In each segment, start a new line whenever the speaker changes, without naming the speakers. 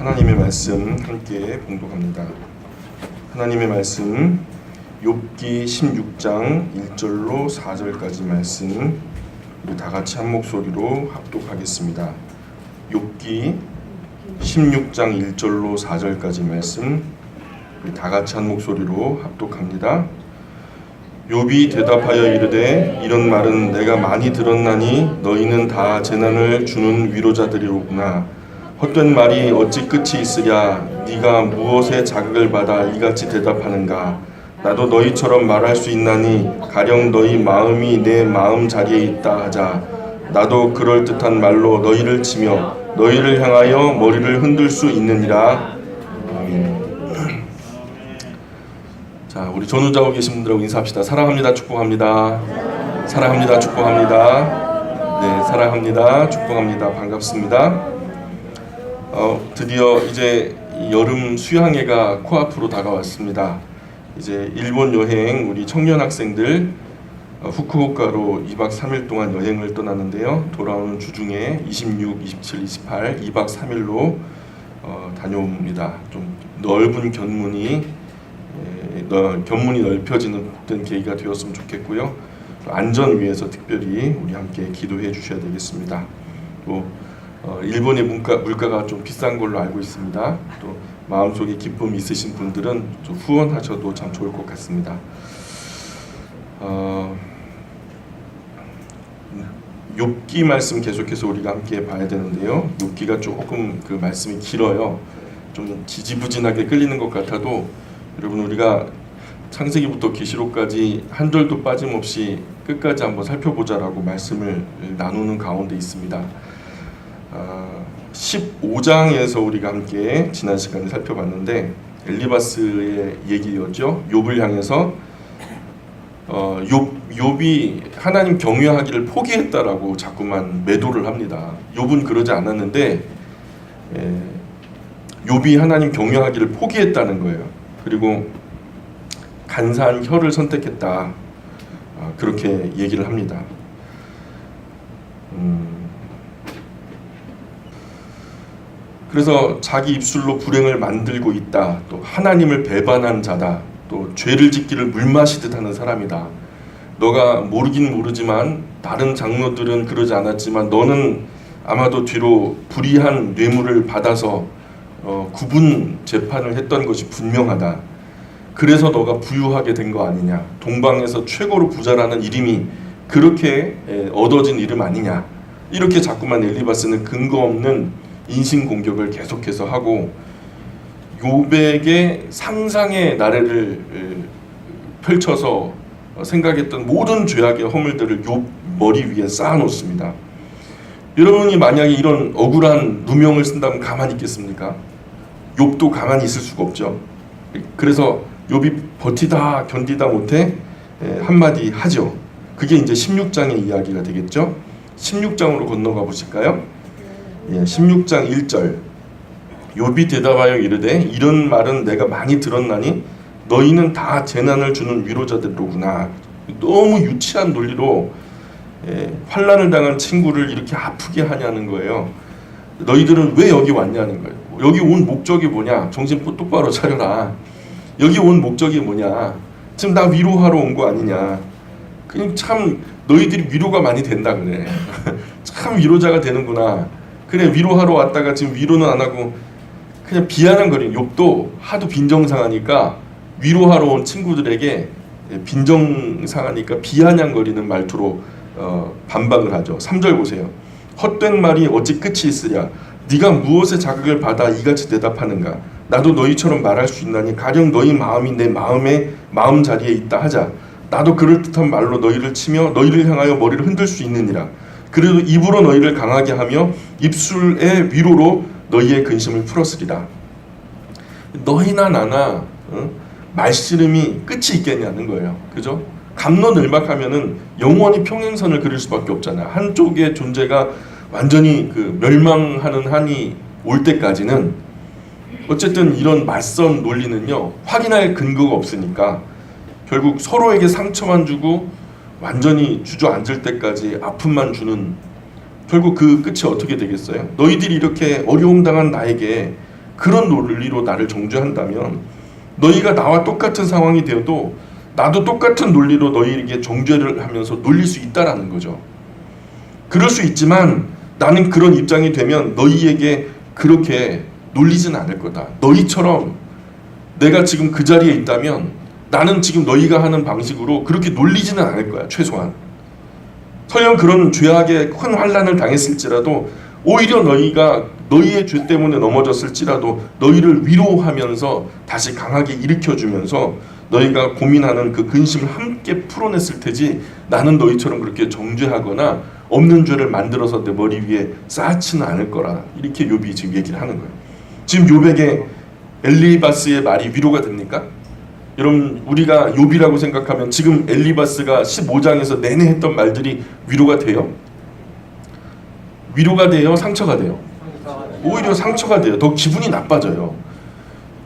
하나님의 말씀 함께 봉독합니다. 하나님의 말씀 욥기 16장 1절로 4절까지 말씀 우리 다 같이 한 목소리로 합독하겠습니다. 욥기 16장 1절로 4절까지 말씀 우리 다 같이 한 목소리로 합독합니다. 욥이 대답하여 이르되 이런 말은 내가 많이 들었나니 너희는 다 재난을 주는 위로자들이로구나. 헛된 말이 어찌 끝이 있으랴. 네가 무엇에 자극을 받아 이같이 대답하는가. 나도 너희처럼 말할 수 있나니 가령 너희 마음이 내 마음 자리에 있다 하자. 나도 그럴듯한 말로 너희를 치며 너희를 향하여 머리를 흔들 수 있느니라. 아멘. 자, 우리 전우자고 계신 분들하고 인사합시다. 사랑합니다. 축복합니다. 사랑합니다. 축복합니다. 네, 사랑합니다. 축복합니다. 반갑습니다. 드디어 이제 여름 수양회가 코앞으로 다가왔습니다. 이제 일본 여행 우리 청년 학생들 후쿠오카로 2박 3일 동안 여행을 떠나는데요. 돌아오는 주중에 26, 27, 28 2박 3일로 다녀옵니다. 좀 넓은 견문이 넓혀지는 복된 계기가 되었으면 좋겠고요. 안전 위해서 특별히 우리 함께 기도해 주셔야 되겠습니다. 또 일본의 물가가 좀 비싼 걸로 알고 있습니다. 또 마음속에 기쁨이 있으신 분들은 좀 후원하셔도 참 좋을 것 같습니다. 욥기 말씀 계속해서 우리가 함께 봐야 되는데요. 욥기가 조금 그 말씀이 길어요. 좀 지지부진하게 끌리는 것 같아도 여러분 우리가 창세기부터 계시록까지 한 절도 빠짐없이 끝까지 한번 살펴보자라고 말씀을 나누는 가운데 있습니다. 15장에서 우리가 함께 지난 시간에 살펴봤는데 엘리바스의 얘기였죠. 욥을 향해서 욥이 하나님 경외하기를 포기했다라고 자꾸만 매도를 합니다. 욥은 그러지 않았는데 욥이 하나님 경외하기를 포기했다는 거예요. 그리고 간사한 혀를 선택했다. 그렇게 얘기를 합니다. 그래서 자기 입술로 불행을 만들고 있다. 또 하나님을 배반한 자다. 또 죄를 짓기를 물마시듯 하는 사람이다. 너가 모르긴 모르지만 다른 장로들은 그러지 않았지만 너는 아마도 뒤로 불의한 뇌물을 받아서 구분 재판을 했던 것이 분명하다. 그래서 너가 부유하게 된 거 아니냐. 동방에서 최고로 부자라는 이름이 그렇게 얻어진 이름 아니냐. 이렇게 자꾸만 엘리바스는 근거 없는 인신공격을 계속해서 하고 욥에게 상상의 나래를 펼쳐서 생각했던 모든 죄악의 허물들을 욥 머리 위에 쌓아놓습니다. 여러분이 만약에 이런 억울한 누명을 쓴다면 가만히 있겠습니까? 욥도 가만히 있을 수가 없죠. 그래서 욥이 버티다 견디다 못해 한마디 하죠. 그게 이제 16장의 이야기가 되겠죠. 16장으로 건너가 보실까요? 16장 1절 욥이 대답하여 이르되 이런 말은 내가 많이 들었나니 너희는 다 재난을 주는 위로자들로구나. 너무 유치한 논리로 환난을 당한 친구를 이렇게 아프게 하냐는 거예요. 너희들은 왜 여기 왔냐는 거예요. 여기 온 목적이 뭐냐. 정신 똑바로 차려라. 여기 온 목적이 뭐냐. 지금 나 위로하러 온 거 아니냐. 그냥 참 너희들이 위로가 많이 된다 그래. 참 위로자가 되는구나. 그래 위로하러 왔다가 지금 위로는 안 하고 그냥 비아냥거리는. 욥도 하도 빈정상하니까 위로하러 온 친구들에게 빈정상하니까 비아냥거리는 말투로 반박을 하죠. 3절 보세요. 헛된 말이 어찌 끝이 있으랴. 네가 무엇에 자극을 받아 이같이 대답하는가. 나도 너희처럼 말할 수 있나니 가령 너희 마음이 내 마음 자리에 있다 하자. 나도 그럴듯한 말로 너희를 치며 너희를 향하여 머리를 흔들 수 있느니라. 그래도 입으로 너희를 강하게 하며 입술의 위로로 너희의 근심을 풀었으리라. 너희나 나나 말씨름이 끝이 있겠냐는 거예요. 그죠? 갑론을박하면은 영원히 평행선을 그릴 수밖에 없잖아요. 한쪽의 존재가 완전히 그 멸망하는 한이 올 때까지는 어쨌든 이런 맞선 논리는요 확인할 근거가 없으니까 결국 서로에게 상처만 주고 완전히 주저앉을 때까지 아픔만 주는, 결국 그 끝이 어떻게 되겠어요? 너희들이 이렇게 어려움 당한 나에게 그런 논리로 나를 정죄한다면 너희가 나와 똑같은 상황이 되어도 나도 똑같은 논리로 너희에게 정죄를 하면서 놀릴 수 있다라는 거죠. 그럴 수 있지만 나는 그런 입장이 되면 너희에게 그렇게 놀리진 않을 거다. 너희처럼 내가 지금 그 자리에 있다면 나는 지금 너희가 하는 방식으로 그렇게 놀리지는 않을 거야. 최소한. 설령 그런 죄악에 큰 환난을 당했을지라도 오히려 너희가 너희의 죄 때문에 넘어졌을지라도 너희를 위로하면서 다시 강하게 일으켜주면서 너희가 고민하는 그 근심을 함께 풀어냈을 테지 나는 너희처럼 그렇게 정죄하거나 없는 죄를 만들어서 내 머리 위에 쌓지는 않을 거라. 이렇게 욥이 지금 얘기를 하는 거예요. 지금 욥에게 엘리바스의 말이 위로가 됩니까? 여러분 우리가 욥이라고 생각하면 지금 엘리바스가 15장에서 내내 했던 말들이 위로가 돼요? 위로가 돼요? 상처가 돼요? 오히려 상처가 돼요. 더 기분이 나빠져요.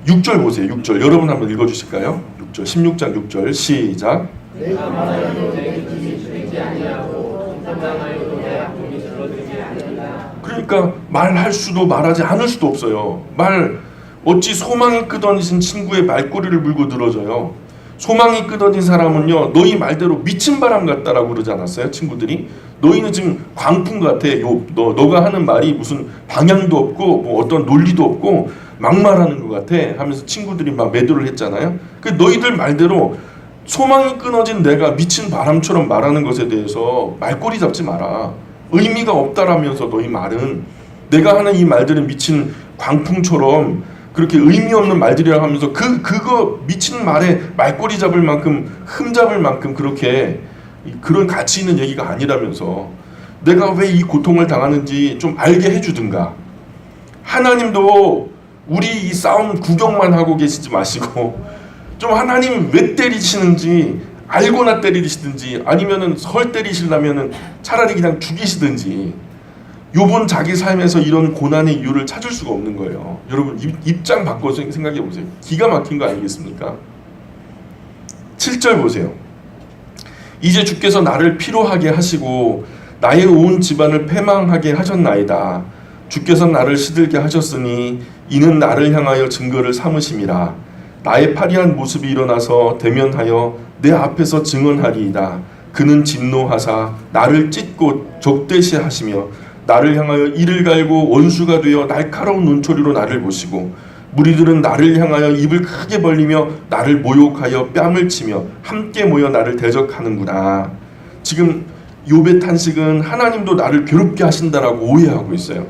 6절 보세요. 6절 여러분 한번 읽어주실까요? 6절 16장 6절 시작.
내가 말하여도 내 기쁨이 줄이지 아니하고 감당하여도 내 아픔이 줄어들지 아니하리라.
그러니까 말할 수도 말하지 않을 수도 없어요. 어찌 소망이 끄덕인 친구의 말꼬리를 물고 늘어져요. 소망이 끄덕인 사람은요 너희 말대로 미친 바람 같다라고 그러지 않았어요? 친구들이 너희는 지금 광풍 같아. 너가 하는 말이 무슨 방향도 없고 뭐 어떤 논리도 없고 막말하는 것 같아 하면서 친구들이 막 매도를 했잖아요. 그 너희들 말대로 소망이 끊어진 내가 미친 바람처럼 말하는 것에 대해서 말꼬리 잡지 마라. 의미가 없다라면서 너희 말은 내가 하는 이 말들은 미친 광풍처럼 그렇게 의미 없는 말들이라 하면서 그거 미친 말에 말꼬리 잡을 만큼 흠 잡을 만큼 그렇게 그런 가치 있는 얘기가 아니라면서 내가 왜 이 고통을 당하는지 좀 알게 해주든가. 하나님도 우리 이 싸움 구경만 하고 계시지 마시고 좀 하나님 왜 때리시는지 알고나 때리시든지 아니면은 설 때리시려면은 차라리 그냥 죽이시든지. 욥은 자기 삶에서 이런 고난의 이유를 찾을 수가 없는 거예요. 여러분 입장 바꿔서 생각해 보세요. 기가 막힌 거 아니겠습니까? 7절 보세요. 이제 주께서 나를 피로하게 하시고 나의 온 집안을 패망하게 하셨나이다. 주께서 나를 시들게 하셨으니 이는 나를 향하여 증거를 삼으심이라. 나의 파리한 모습이 일어나서 대면하여 내 앞에서 증언하리이다. 그는 진노하사 나를 찢고 적대시하시며 나를 향하여 이를 갈고 원수가 되어 날카로운 눈초리로 나를 보시고 무리들은 나를 향하여 입을 크게 벌리며 나를 모욕하여 뺨을 치며 함께 모여 나를 대적하는구나. 지금 욥의 탄식은 하나님도 나를 괴롭게 하신다라고 오해하고 있어요.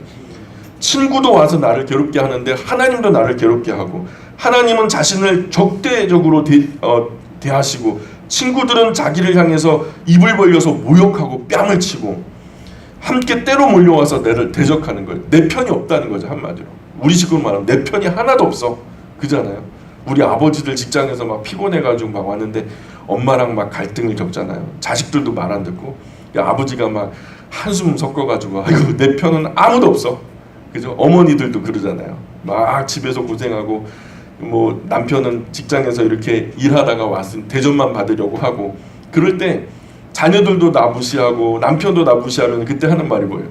친구도 와서 나를 괴롭게 하는데 하나님도 나를 괴롭게 하고 하나님은 자신을 적대적으로 대하시고 친구들은 자기를 향해서 입을 벌려서 모욕하고 뺨을 치고 함께 때로 몰려와서 나를 대적하는 거예요. 내 편이 없다는 거죠. 한마디로 우리 식으로 말하면 내 편이 하나도 없어. 그잖아요. 우리 아버지들 직장에서 막 피곤해가지고 막 왔는데 엄마랑 막 갈등을 겪잖아요. 자식들도 말 안 듣고 아버지가 막 한숨 섞어가지고 아이고 내 편은 아무도 없어. 그죠? 어머니들도 그러잖아요. 막 집에서 고생하고 뭐 남편은 직장에서 이렇게 일하다가 왔으면 대접만 받으려고 하고 그럴 때 자녀들도 나 무시하고 남편도 나 무시하면 그때 하는 말이 뭐예요?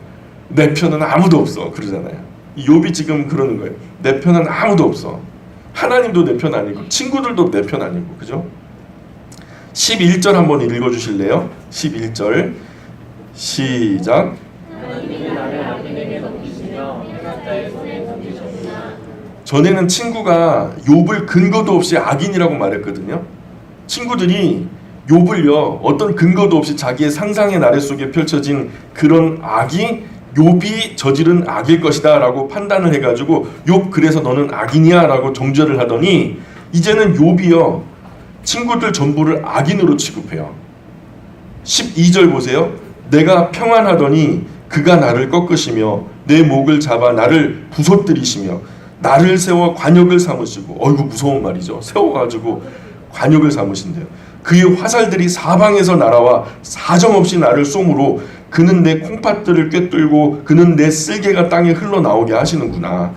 내 편은 아무도 없어. 그러잖아요. 욥이 지금 그러는 거예요. 내 편은 아무도 없어. 하나님도 내 편 아니고 친구들도 내 편 아니고. 그죠? 11절 한번 읽어주실래요? 11절 시작.
하나님이 나를 악인에게 넘기시며 해악자의 손에 던지셨구나.
전에는 친구가 욥을 근거도 없이 악인이라고 말했거든요. 친구들이 욥을요 어떤 근거도 없이 자기의 상상의 나래 속에 펼쳐진 그런 악이 욥이 저지른 악일 것이다 라고 판단을 해가지고 욥 그래서 너는 악인이야 라고 정죄를 하더니 이제는 욥이요 친구들 전부를 악인으로 취급해요. 12절 보세요. 내가 평안하더니 그가 나를 꺾으시며 내 목을 잡아 나를 부서뜨리시며 나를 세워 관역을 삼으시고 어이구 무서운 말이죠. 세워가지고 관역을 삼으신대요. 그의 화살들이 사방에서 날아와 사정없이 나를 쏘므로 그는 내 콩팥들을 꿰뚫고 그는 내 쓸개가 땅에 흘러나오게 하시는구나.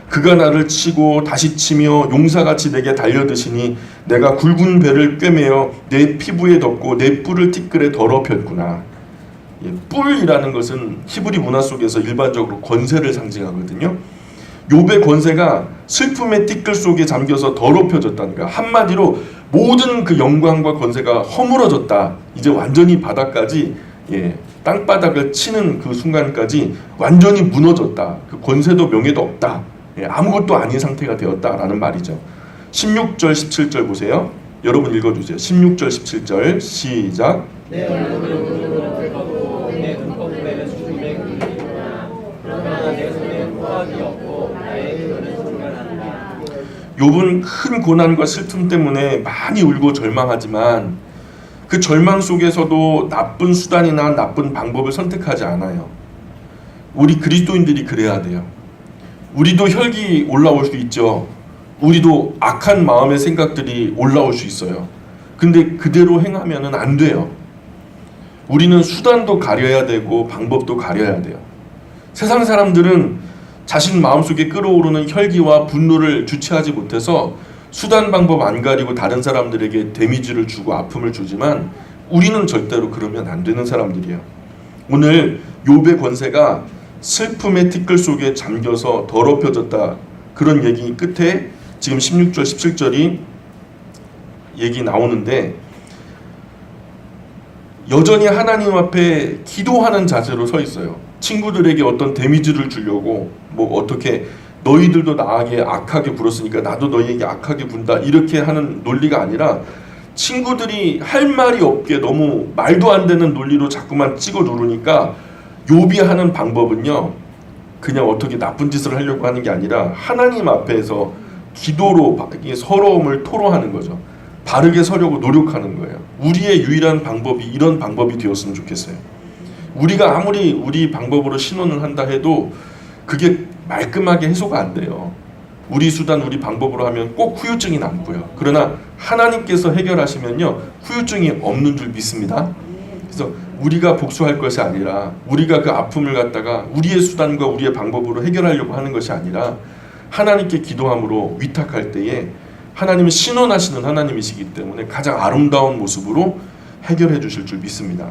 그가 나를 치고 다시 치며 용사같이 내게 달려드시니 내가 굵은 배를 꿰매어 내 피부에 덮고 내 뿔을 티끌에 더럽혔구나. 뿔이라는 것은 히브리 문화 속에서 일반적으로 권세를 상징하거든요. 욥의 권세가 슬픔의 띠끌 속에 잠겨서 더럽혀졌다는 거야. 한마디로 모든 그 영광과 권세가 허물어졌다. 이제 완전히 바닥까지 땅바닥을 치는 그 순간까지 완전히 무너졌다. 그 권세도 명예도 없다. 아무것도 아닌 상태가 되었다라는 말이죠. 16절 17절 보세요. 여러분 읽어주세요. 16절 17절 시작.
내 얼굴은 무릎으로 긁었고 내 눈꺼풀에는 죽음의 그림이 있구나. 그러나 내 손에 포악이 없고 나의 혀는 중간한다.
욥은 큰 고난과 슬픔 때문에 많이 울고 절망하지만 그 절망 속에서도 나쁜 수단이나 나쁜 방법을 선택하지 않아요. 우리 그리스도인들이 그래야 돼요. 우리도 혈기 올라올 수 있죠. 우리도 악한 마음의 생각들이 올라올 수 있어요. 근데 그대로 행하면은 안 돼요. 우리는 수단도 가려야 되고 방법도 가려야 돼요. 세상 사람들은 자신 마음속에 끓어오르는 혈기와 분노를 주체하지 못해서 수단 방법 안 가리고 다른 사람들에게 데미지를 주고 아픔을 주지만 우리는 절대로 그러면 안 되는 사람들이에요. 오늘 욥의 권세가 슬픔의 티끌 속에 잠겨서 더럽혀졌다. 그런 얘기 끝에 지금 16절 17절이 얘기 나오는데 여전히 하나님 앞에 기도하는 자세로 서 있어요. 친구들에게 어떤 데미지를 주려고 뭐 어떻게 너희들도 나에게 악하게 굴었으니까 나도 너희에게 악하게 군다 이렇게 하는 논리가 아니라 친구들이 할 말이 없게 너무 말도 안 되는 논리로 자꾸만 찍어 누르니까 욥이 하는 방법은요 그냥 어떻게 나쁜 짓을 하려고 하는 게 아니라 하나님 앞에서 기도로 서러움을 토로하는 거죠. 바르게 서려고 노력하는 거예요. 우리의 유일한 방법이 이런 방법이 되었으면 좋겠어요. 우리가 아무리 우리 방법으로 신원을 한다 해도 그게 말끔하게 해소가 안 돼요. 우리 수단 우리 방법으로 하면 꼭 후유증이 남고요. 그러나 하나님께서 해결하시면요 후유증이 없는 줄 믿습니다. 그래서 우리가 복수할 것이 아니라 우리가 그 아픔을 갖다가 우리의 수단과 우리의 방법으로 해결하려고 하는 것이 아니라 하나님께 기도함으로 위탁할 때에 하나님은 신원하시는 하나님이시기 때문에 가장 아름다운 모습으로 해결해 주실 줄 믿습니다.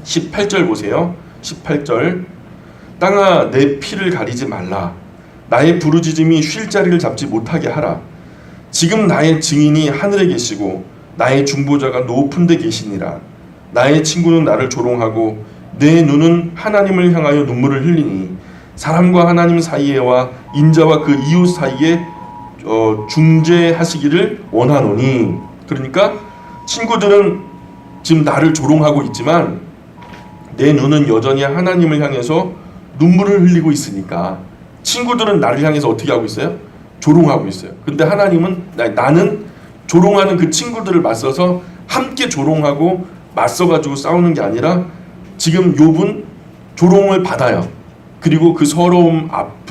18절 보세요. 18절 땅아 내 피를 가리지 말라. 나의 부르짖음이 쉴 자리를 잡지 못하게 하라. 지금 나의 증인이 하늘에 계시고 나의 중보자가 높은 데 계시니라. 나의 친구는 나를 조롱하고 내 눈은 하나님을 향하여 눈물을 흘리니 사람과 하나님 사이에와 인자와 그 이웃 사이에 중재하시기를 원하노니. 그러니까 친구들은 지금 나를 조롱하고 있지만 내 눈은 여전히 하나님을 향해서 눈물을 흘리고 있으니까 친구들은 나를 향해서 어떻게 하고 있어요? 조롱하고 있어요. 근데 하나님은 나는 조롱하는 그 친구들을 맞서서 함께 조롱하고 맞서가지고 싸우는 게 아니라 지금 욥은 조롱을 받아요. 그리고 그 서러움,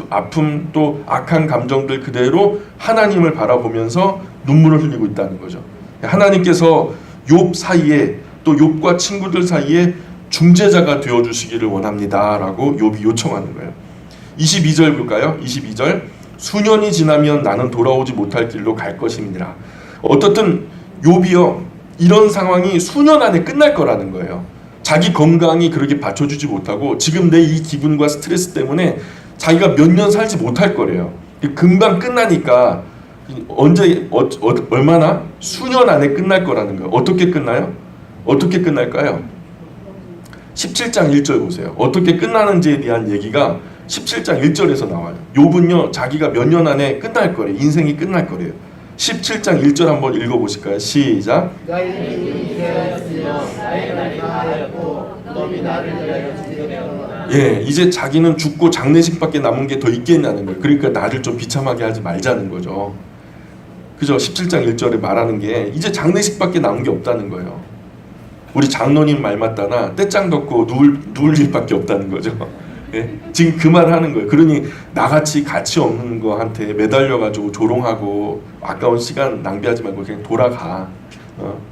아픔 또 악한 감정들 그대로 하나님을 바라보면서 눈물을 흘리고 있다는 거죠. 하나님께서 욥 사이에 또 욥과 친구들 사이에 중재자가 되어주시기를 원합니다 라고 욥이 요청하는 거예요. 22절 볼까요? 22절 수년이 지나면 나는 돌아오지 못할 길로 갈 것임이니라. 어떻든 욥이요 이런 상황이 수년 안에 끝날 거라는 거예요. 자기 건강이 그렇게 받쳐주지 못하고 지금 내 이 기분과 스트레스 때문에 자기가 몇 년 살지 못할 거래요. 금방 끝나니까 언제 얼마나 수년 안에 끝날 거라는 거예요. 어떻게 끝나요? 어떻게 끝날까요? 17장 1절 보세요. 어떻게 끝나는지에 대한 얘기가 17장 1절에서 나와요. 욥은요 자기가 몇 년 안에 끝날 거래요. 인생이 끝날 거래요. 17장 1절 한번 읽어보실까요? 시작.
너희 이름이 되었으며 나의 날이 다하였고 너희 나를 위하여 죽게 되었구나.
예, 이제 자기는 죽고 장례식밖에 남은 게 더 있겠냐는 거예요. 그러니까 나를 좀 비참하게 하지 말자는 거죠. 그죠? 17장 1절에 말하는 게 이제 장례식밖에 남은 게 없다는 거예요. 우리 장로님 말 맞다나 떼짱 덮고 누울 일밖에 없다는 거죠. 예? 지금 그 말 하는 거예요. 그러니 나같이 가치 없는 거한테 매달려가지고 조롱하고 아까운 시간 낭비하지 말고 그냥 돌아가.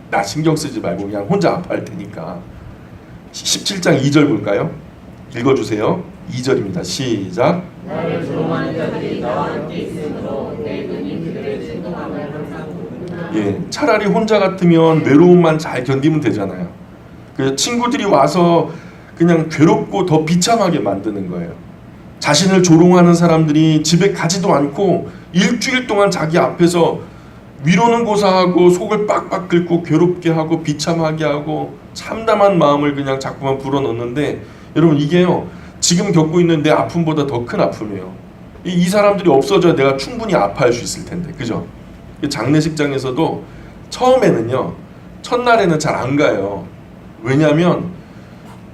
나 신경 쓰지 말고 그냥 혼자 아파할 테니까. 17장 2절 볼까요? 읽어주세요. 2절입니다. 시작.
나를 조롱하는 자들이 나와 함께 있으므로 내 눈이 그들의 진동함을 항상 보는구나.
예, 차라리 혼자 같으면 외로움만 잘 견디면 되잖아요. 그 친구들이 와서 그냥 괴롭고 더 비참하게 만드는 거예요. 자신을 조롱하는 사람들이 집에 가지도 않고 일주일 동안 자기 앞에서 위로는 고사하고 속을 빡빡 긁고 괴롭게 하고 비참하게 하고 참담한 마음을 그냥 자꾸만 불어넣는데, 여러분 이게요 지금 겪고 있는 내 아픔보다 더 큰 아픔이에요. 이 사람들이 없어져야 내가 충분히 아파할 수 있을 텐데, 그죠? 장례식장에서도 처음에는요, 첫날에는 잘 안 가요. 왜냐하면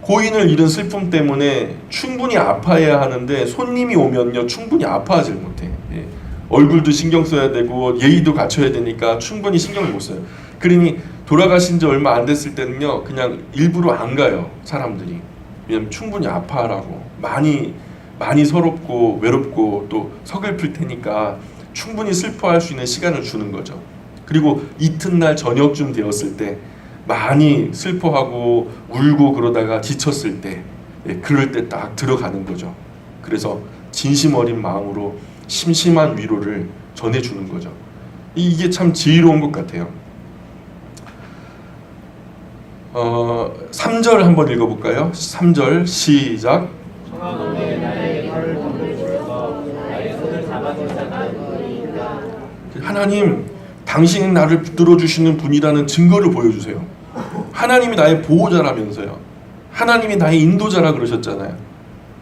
고인을 잃은 슬픔 때문에 충분히 아파해야 하는데 손님이 오면요 충분히 아파하지 못해. 예. 얼굴도 신경 써야 되고 예의도 갖춰야 되니까 충분히 신경을 못 써요. 그러니 돌아가신 지 얼마 안 됐을 때는요 그냥 일부러 안 가요, 사람들이. 왜냐면 충분히 아파하라고, 많이 서럽고 외롭고 또 서글플 테니까 충분히 슬퍼할 수 있는 시간을 주는 거죠. 그리고 이튿날 저녁쯤 되었을 때 많이 슬퍼하고 울고 그러다가 지쳤을 때, 그럴 때 딱 들어가는 거죠. 그래서 진심 어린 마음으로 심심한 위로를 전해주는 거죠. 이게 참 지혜로운 것 같아요. 3절 한번 읽어볼까요? 3절 시작.
청하노니 나에게 팔을 던져주셔서 나의 손을 잡아줄 자가 누구이까.
하나님, 당신이 나를 붙들어 주시는 분이라는 증거를 보여주세요. 하나님이 나의 보호자라면서요. 하나님이 나의 인도자라 그러셨잖아요.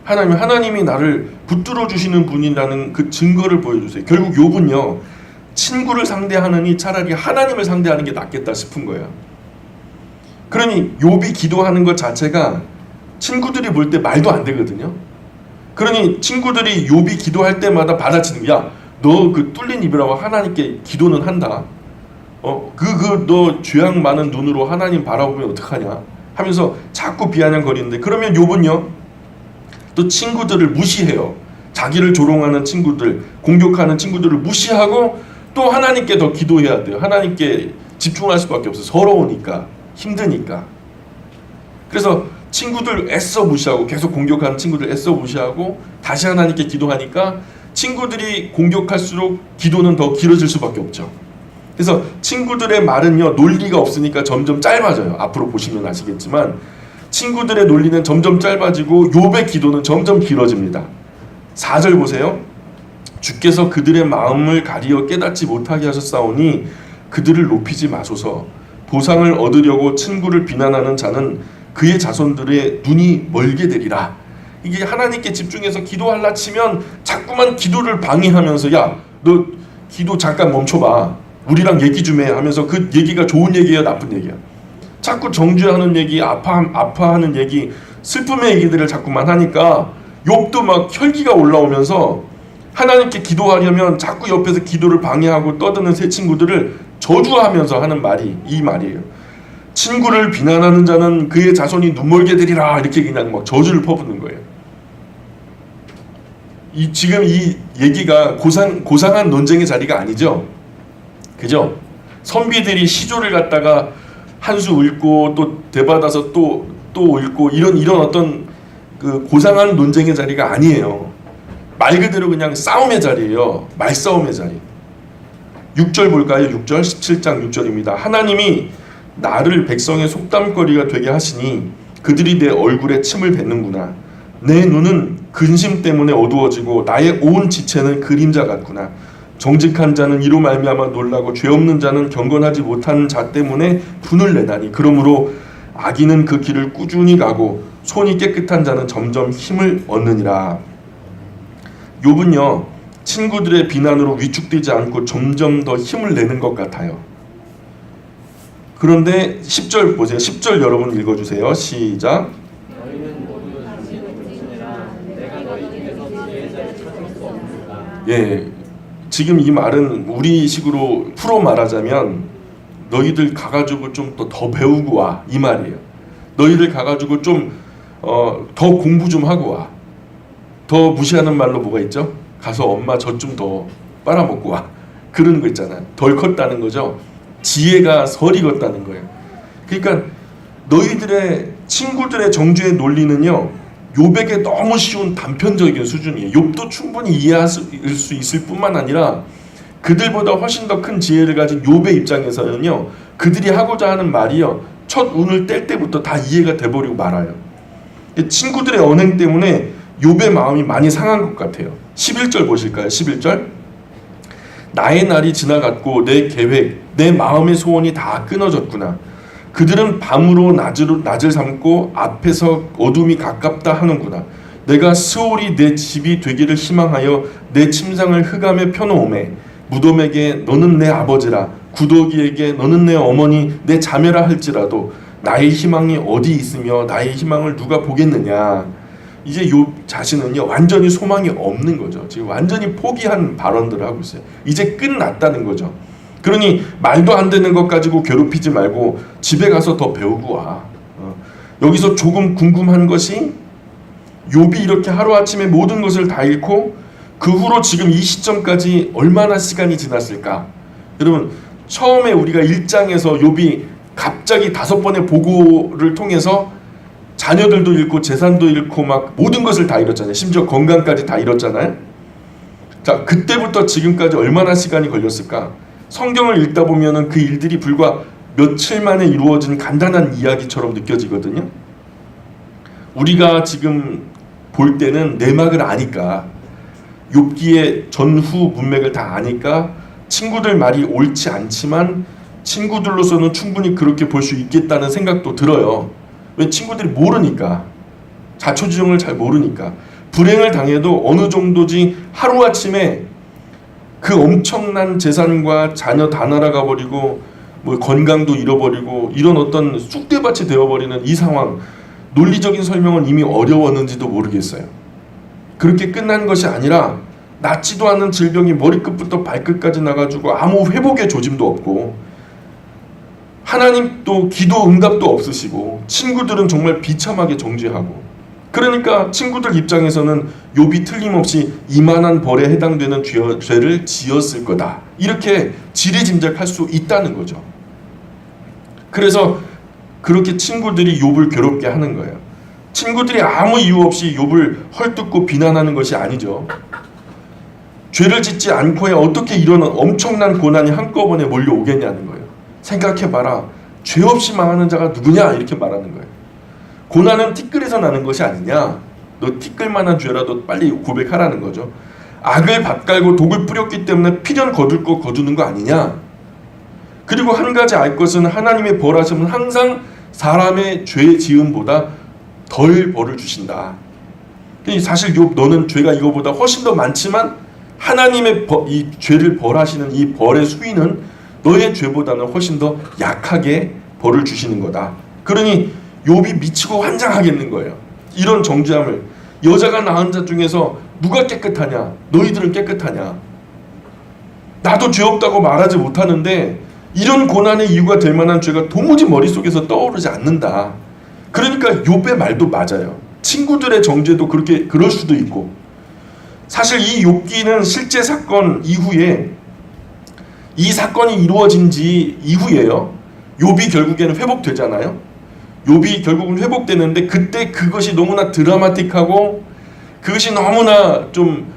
하나님이 나를 붙들어 주시는 분이라는 그 증거를 보여주세요. 결국 욥은요, 친구를 상대하느니 차라리 하나님을 상대하는 게 낫겠다 싶은 거예요. 그러니 욥이 기도하는 것 자체가 친구들이 볼 때 말도 안 되거든요. 그러니 친구들이 욥이 기도할 때마다 받아치는 거야. 너 그 뚫린 입이라고 하나님께 기도는 한다. 너 죄악 많은 눈으로 하나님 바라보면 어떡하냐 하면서 자꾸 비아냥거리는데, 그러면 욥은요 또 친구들을 무시해요. 자기를 조롱하는 친구들, 공격하는 친구들을 무시하고 또 하나님께 더 기도해야 돼요. 하나님께 집중할 수밖에 없어요. 서러우니까, 힘드니까. 그래서 친구들 애써 무시하고, 계속 공격하는 친구들 애써 무시하고 다시 하나님께 기도하니까 친구들이 공격할수록 기도는 더 길어질 수밖에 없죠. 그래서 친구들의 말은요 논리가 없으니까 점점 짧아져요. 앞으로 보시면 아시겠지만 친구들의 논리는 점점 짧아지고 욥의 기도는 점점 길어집니다. 4절 보세요. 주께서 그들의 마음을 가리어 깨닫지 못하게 하셨사오니 그들을 높이지 마소서. 보상을 얻으려고 친구를 비난하는 자는 그의 자손들의 눈이 멀게 되리라. 이게 하나님께 집중해서 기도하려 치면 자꾸만 기도를 방해하면서, 야, 너 기도 잠깐 멈춰봐, 우리랑 얘기 좀 해 하면서, 그 얘기가 좋은 얘기야 나쁜 얘기야? 자꾸 정죄하는 얘기, 아파하는 얘기, 슬픔의 얘기들을 자꾸만 하니까 욥도 막 혈기가 올라오면서 하나님께 기도하려면 자꾸 옆에서 기도를 방해하고 떠드는 새 친구들을 저주하면서 하는 말이 이 말이에요. 친구를 비난하는 자는 그의 자손이 눈멀게 되리라, 이렇게 그냥 막 저주를 퍼붓는 거예요. 지금 이 얘기가 고상한 논쟁의 자리가 아니죠. 그죠? 선비들이 시조를 갖다가 한 수 읊고 또 되받아서 또 읊고 이런 어떤 그 고상한 논쟁의 자리가 아니에요. 말 그대로 그냥 싸움의 자리예요. 말싸움의 자리. 6절 볼까요? 6절 17장 6절입니다. 하나님이 나를 백성의 속담거리가 되게 하시니 그들이 내 얼굴에 침을 뱉는구나. 내 눈은 근심 때문에 어두워지고 나의 온 지체는 그림자 같구나. 정직한 자는 이로 말미암아 놀라고 죄 없는 자는 경건하지 못한 자 때문에 분을 내나니 그러므로 악인은 그 길을 꾸준히 가고 손이 깨끗한 자는 점점 힘을 얻느니라. 욥은요 친구들의 비난으로 위축되지 않고 점점 더 힘을 내는 것 같아요. 그런데 10절 보세요. 10절 여러분 읽어주세요. 시작.
너희는 모두 당신의 불신이라 내가 너희 중에서 지혜자를 찾을 수 없는가.
예, 지금 이 말은 우리식으로 풀어 말하자면 너희들 가가지고 좀 더 배우고 와, 이 말이에요. 너희들 가가지고 좀 더 공부 좀 하고 와. 더 무시하는 말로 뭐가 있죠? 가서 엄마 젖 좀 더 빨아먹고 와. 그런 거 있잖아요. 덜 컸다는 거죠. 지혜가 덜 익었다는 거예요. 그러니까 너희들의 친구들의 정죄의 논리는요 욥에게 너무 쉬운 단편적인 수준이에요. 욥도 충분히 이해할 수 있을 뿐만 아니라 그들보다 훨씬 더 큰 지혜를 가진 욥의 입장에서는요 그들이 하고자 하는 말이요 첫 운을 뗄 때부터 다 이해가 돼버리고 말아요. 친구들의 언행 때문에 욥의 마음이 많이 상한 것 같아요. 11절 보실까요? 11절. 나의 날이 지나갔고 내 계획, 내 마음의 소원이 다 끊어졌구나. 그들은 밤으로 낮을 삼고 앞에서 어둠이 가깝다 하는구나. 내가 스올이 내 집이 되기를 희망하여 내 침상을 흑암에 펴놓음에 무덤에게 너는 내 아버지라 구더기에게 너는 내 어머니 내 자매라 할지라도 나의 희망이 어디 있으며 나의 희망을 누가 보겠느냐. 이제 욥 자신은요 완전히 소망이 없는 거죠. 지금 완전히 포기한 발언들을 하고 있어요. 이제 끝났다는 거죠. 그러니 말도 안 되는 것 가지고 괴롭히지 말고 집에 가서 더 배우고 와. 여기서 조금 궁금한 것이 욥이 이렇게 하루아침에 모든 것을 다 잃고 그 후로 지금 이 시점까지 얼마나 시간이 지났을까. 여러분 처음에 우리가 1장에서 욥이 갑자기 5번의 보고를 통해서 자녀들도 잃고 재산도 잃고 막 모든 것을 다 잃었잖아요. 심지어 건강까지 다 잃었잖아요. 자, 그때부터 지금까지 얼마나 시간이 걸렸을까? 성경을 읽다 보면은 그 일들이 불과 며칠 만에 이루어진 간단한 이야기처럼 느껴지거든요. 우리가 지금 볼 때는 내막을 아니까, 욥기의 전후 문맥을 다 아니까 친구들 말이 옳지 않지만 친구들로서는 충분히 그렇게 볼 수 있겠다는 생각도 들어요. 왜? 친구들이 모르니까. 자초지종을 잘 모르니까. 불행을 당해도 어느 정도지 하루아침에 그 엄청난 재산과 자녀 다 날아가 버리고 뭐 건강도 잃어버리고 이런 어떤 쑥대밭이 되어버리는 이 상황, 논리적인 설명은 이미 어려웠는지도 모르겠어요. 그렇게 끝난 것이 아니라 낫지도 않은 질병이 머리끝부터 발끝까지 나가지고 아무 회복의 조짐도 없고 하나님도 기도 응답도 없으시고 친구들은 정말 비참하게 정죄하고, 그러니까 친구들 입장에서는 욥이 틀림없이 이만한 벌에 해당되는 죄를 지었을 거다 이렇게 지레짐작할 수 있다는 거죠. 그래서 그렇게 친구들이 욥을 괴롭게 하는 거예요. 친구들이 아무 이유 없이 욥을 헐뜯고 비난하는 것이 아니죠. 죄를 짓지 않고야 어떻게 이런 엄청난 고난이 한꺼번에 몰려오겠냐는 거예요. 생각해봐라. 죄 없이 망하는 자가 누구냐 이렇게 말하는 거예요. 고난은 티끌에서 나는 것이 아니냐. 너 티끌만한 죄라도 빨리 고백하라는 거죠. 악을 밭갈고 독을 뿌렸기 때문에 필연 거둘 거 거두는 거 아니냐. 그리고 한 가지 알 것은 하나님의 벌하심은 항상 사람의 죄 지음보다 덜 벌을 주신다. 사실 욥 너는 죄가 이거보다 훨씬 더 많지만 하나님의 이 죄를 벌하시는 이 벌의 수위는 너의 죄보다는 훨씬 더 약하게 벌을 주시는 거다. 그러니 욥이 미치고 환장하겠는 거예요. 이런 정죄함을. 여자가 낳은 자 중에서 누가 깨끗하냐? 너희들은 깨끗하냐? 나도 죄 없다고 말하지 못하는데 이런 고난의 이유가 될 만한 죄가 도무지 머릿속에서 떠오르지 않는다. 그러니까 욥의 말도 맞아요. 친구들의 정죄도 그럴 수도 있고, 사실 이 욥기는 실제 사건 이후에, 이 사건이 이루어진 지 이후에요, 욥이 결국에는 회복되잖아요. 욥이 결국은 회복되는데 그때 그것이 너무나 드라마틱하고 그것이 너무나 좀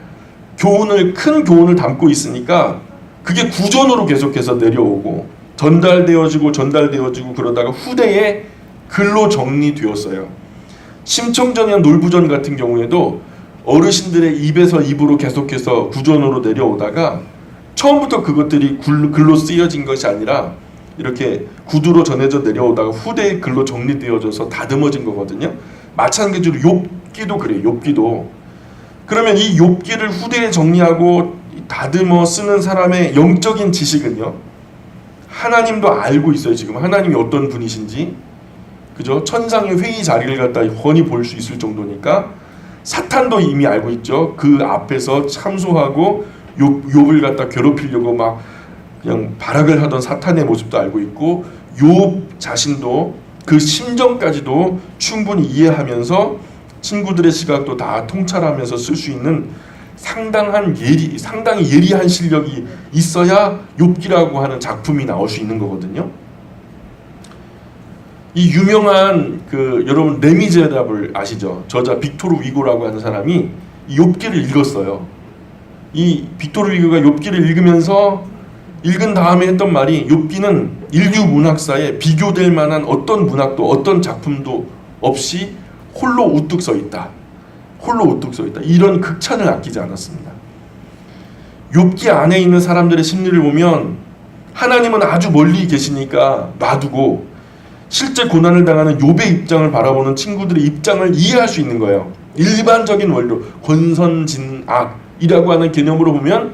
큰 교훈을 담고 있으니까 그게 구전으로 계속해서 내려오고 전달되어지고 그러다가 후대에 글로 정리되었어요. 심청전이나 놀부전 같은 경우에도 어르신들의 입에서 입으로 계속해서 구전으로 내려오다가 처음부터 그것들이 글로 쓰여진 것이 아니라 이렇게 구두로 전해져 내려오다가 후대에 글로 정리되어져서 다듬어진 거거든요. 마찬가지로 욥기도 그래요. 욥기도. 그러면 이 욥기를 후대에 정리하고 다듬어 쓰는 사람의 영적인 지식은요, 하나님도 알고 있어요. 지금 하나님이 어떤 분이신지, 그죠? 천상의 회의 자리를 갖다 훤히 볼 수 있을 정도니까 사탄도 이미 알고 있죠. 그 앞에서 참소하고 욥을 갖다 괴롭히려고 막 그냥 발악을 하던 사탄의 모습도 알고 있고, 욥 자신도 그 심정까지도 충분히 이해하면서 친구들의 시각도 다 통찰하면서 쓸 수 있는 상당히 예리한 실력이 있어야 욥기라고 하는 작품이 나올 수 있는 거거든요. 이 유명한 여러분 레미제라블 아시죠? 저자 빅토르 위고라고 하는 사람이 이 욥기를 읽었어요. 이 빅토르 위고가 욥기를 읽으면서 읽은 다음에 했던 말이, 욥기는 인류 문학사에 비교될 만한 어떤 문학도 어떤 작품도 없이 홀로 우뚝 서 있다. 홀로 우뚝 서 있다. 이런 극찬을 아끼지 않았습니다. 욥기 안에 있는 사람들의 심리를 보면 하나님은 아주 멀리 계시니까 놔두고 실제 고난을 당하는 욥의 입장을 바라보는 친구들의 입장을 이해할 수 있는 거예요. 일반적인 원리로 권선진악이라고 하는 개념으로 보면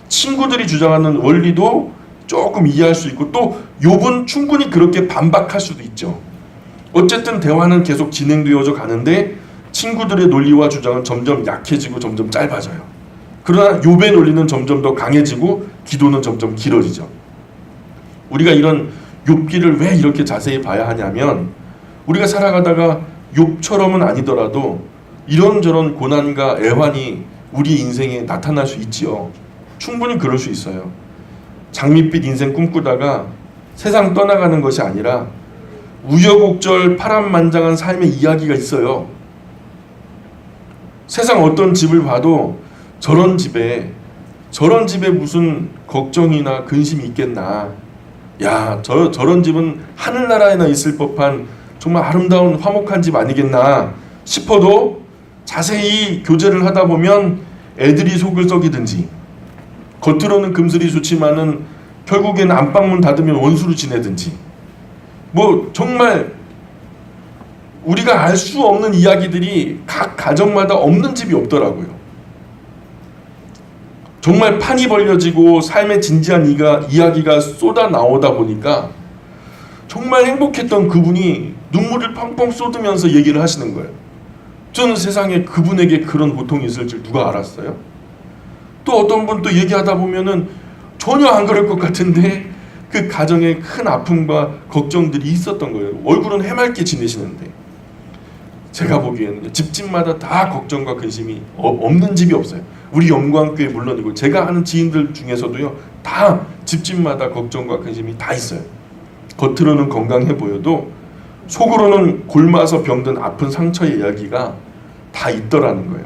친구들이 주장하는 원리도 조금 이해할 수 있고, 또 욥은 충분히 그렇게 반박할 수도 있죠. 어쨌든 대화는 계속 진행되어져 가는데 친구들의 논리와 주장은 점점 약해지고 점점 짧아져요. 그러나 욥의 논리는 점점 더 강해지고 기도는 점점 길어지죠. 우리가 이런 욥기를 왜 이렇게 자세히 봐야 하냐면, 우리가 살아가다가 욥처럼은 아니더라도 이런저런 고난과 애환이 우리 인생에 나타날 수 있지요. 충분히 그럴 수 있어요. 장밋빛 인생 꿈꾸다가 세상 떠나가는 것이 아니라 우여곡절 파란만장한 삶의 이야기가 있어요. 세상 어떤 집을 봐도 저런 집에 무슨 걱정이나 근심이 있겠나. 야, 저런 집은 하늘나라에나 있을 법한 정말 아름다운 화목한 집 아니겠나 싶어도 자세히 교제를 하다 보면 애들이 속을 썩이든지, 겉으로는 금슬이 좋지만은 결국에는 안방문 닫으면 원수로 지내든지, 뭐 정말 우리가 알 수 없는 이야기들이 각 가정마다 없는 집이 없더라고요. 정말 판이 벌려지고 삶의 진지한 이야기가 쏟아 나오다 보니까 정말 행복했던 그분이 눈물을 펑펑 쏟으면서 얘기를 하시는 거예요. 저는 세상에 그분에게 그런 고통이 있을 줄 누가 알았어요? 또 어떤 분 또 얘기하다 보면은 전혀 안 그럴 것 같은데 그 가정에 큰 아픔과 걱정들이 있었던 거예요. 얼굴은 해맑게 지내시는데, 제가 보기에는 집집마다 다 걱정과 근심이 없는 집이 없어요. 우리 영광교회 물론이고 제가 아는 지인들 중에서도요, 다 집집마다 걱정과 근심이 다 있어요. 겉으로는 건강해 보여도 속으로는 곪아서 병든 아픈 상처의 이야기가 다 있더라는 거예요.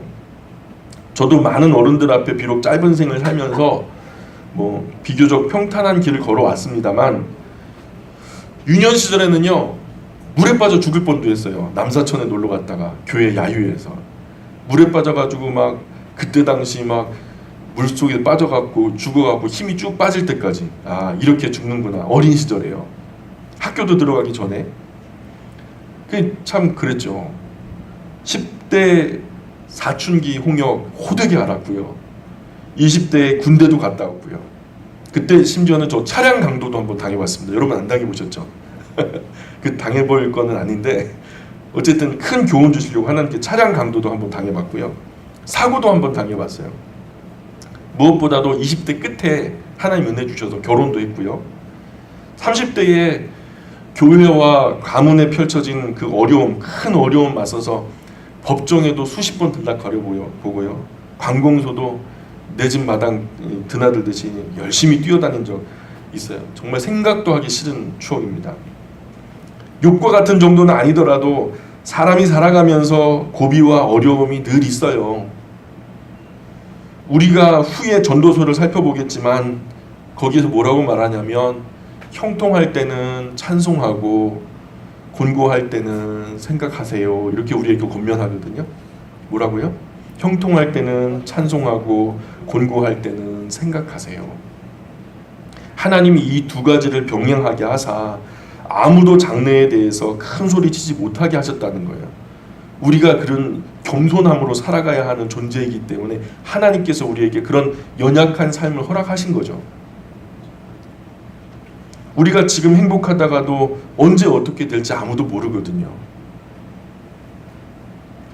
저도 많은 어른들 앞에 비록 짧은 생을 살면서 뭐 비교적 평탄한 길을 걸어왔습니다만, 유년 시절에는요 물에 빠져 죽을 뻔도 했어요. 남사천에 놀러 갔다가 교회 야유회에서 물에 빠져가지고 막 그때 당시 막 물속에 빠져갖고 죽어갖고 힘이 쭉 빠질 때까지, 아 이렇게 죽는구나. 어린 시절에요. 학교도 들어가기 전에. 참 그랬죠. 10대 사춘기 홍역 호되게 앓았고요. 20대에 군대도 갔다 왔고요. 그때 심지어는 저 차량 강도도 한번 당해봤습니다. 여러분 안 당해보셨죠? 그 당해볼 거는 아닌데 어쨌든 큰 교훈 주시려고 하나님께 차량 강도도 한번 당해봤고요. 사고도 한번 당해봤어요. 무엇보다도 20대 끝에 하나님 은혜 주셔서 결혼도 했고요. 30대에 교회와 가문에 펼쳐진 그 어려움, 큰 어려움 맞서서 법정에도 수십 번 들락거려 보고요. 관공서도 내 집 마당 드나들듯이 열심히 뛰어다닌 적 있어요. 정말 생각도 하기 싫은 추억입니다. 욥과 같은 정도는 아니더라도 사람이 살아가면서 고비와 어려움이 늘 있어요. 우리가 후에 전도서를 살펴보겠지만 거기에서 뭐라고 말하냐면, 형통할 때는 찬송하고 곤고할 때는 생각하세요. 이렇게 우리에게 권면하거든요. 뭐라고요? 형통할 때는 찬송하고 곤고할 때는 생각하세요. 하나님이 이 두 가지를 병행하게 하사 아무도 장래에 대해서 큰 소리 치지 못하게 하셨다는 거예요. 우리가 그런 겸손함으로 살아가야 하는 존재이기 때문에 하나님께서 우리에게 그런 연약한 삶을 허락하신 거죠. 우리가 지금 행복하다가도 언제 어떻게 될지 아무도 모르거든요.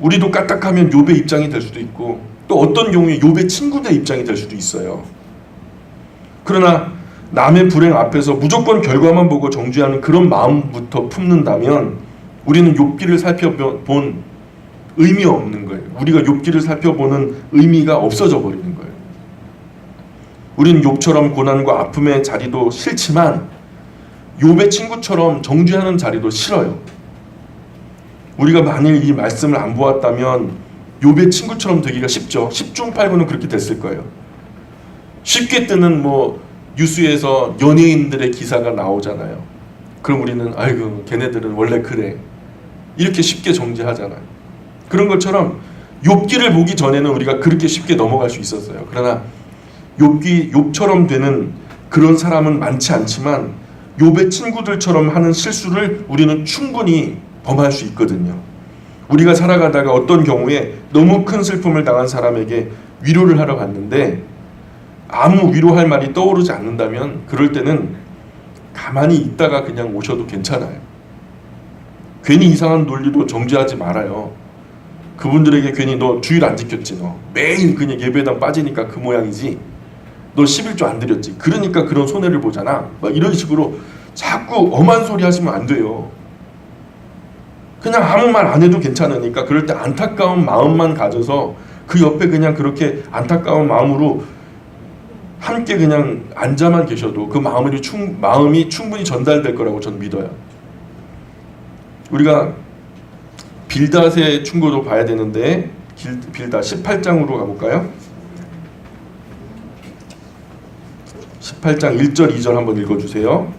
우리도 까딱하면 욥의 입장이 될 수도 있고, 또 어떤 경우에 욥의 친구들의 입장이 될 수도 있어요. 그러나 남의 불행 앞에서 무조건 결과만 보고 정죄하는 그런 마음부터 품는다면 우리는 욥기를 살펴본 의미 없는 거예요. 우리가 욥기를 살펴보는 의미가 없어져 버리는 거예요. 우리는 욥처럼 고난과 아픔의 자리도 싫지만 욥의 친구처럼 정죄하는 자리도 싫어요. 우리가 만일 이 말씀을 안 보았다면 욥의 친구처럼 되기가 쉽죠. 10중 8구는 그렇게 됐을 거예요. 쉽게 뜨는 뭐 뉴스에서 연예인들의 기사가 나오잖아요. 그럼 우리는 아이고 걔네들은 원래 그래, 이렇게 쉽게 정죄하잖아요. 그런 것처럼 욥기를 보기 전에는 우리가 그렇게 쉽게 넘어갈 수 있었어요. 그러나 욥처럼 되는 그런 사람은 많지 않지만 욥의 친구들처럼 하는 실수를 우리는 충분히 범할 수 있거든요. 우리가 살아가다가 어떤 경우에 너무 큰 슬픔을 당한 사람에게 위로를 하러 갔는데 아무 위로할 말이 떠오르지 않는다면 그럴 때는 가만히 있다가 그냥 오셔도 괜찮아요. 괜히 이상한 논리로 정죄하지 말아요. 그분들에게 괜히 너 주일 안 지켰지, 너 매일 그냥 예배당 빠지니까 그 모양이지, 너 11조 안 드렸지, 그러니까 그런 손해를 보잖아, 막 이런 식으로 자꾸 엄한 소리 하시면 안 돼요. 그냥 아무 말 안 해도 괜찮으니까 그럴 때 안타까운 마음만 가져서 그 옆에 그냥 그렇게 안타까운 마음으로 함께 그냥 앉아만 계셔도 그 마음이 충분히 전달될 거라고 저는 믿어요. 우리가 빌닷의 충고도 봐야 되는데 빌닷 18장으로 가볼까요? 18장 1절 2절 한번 읽어주세요.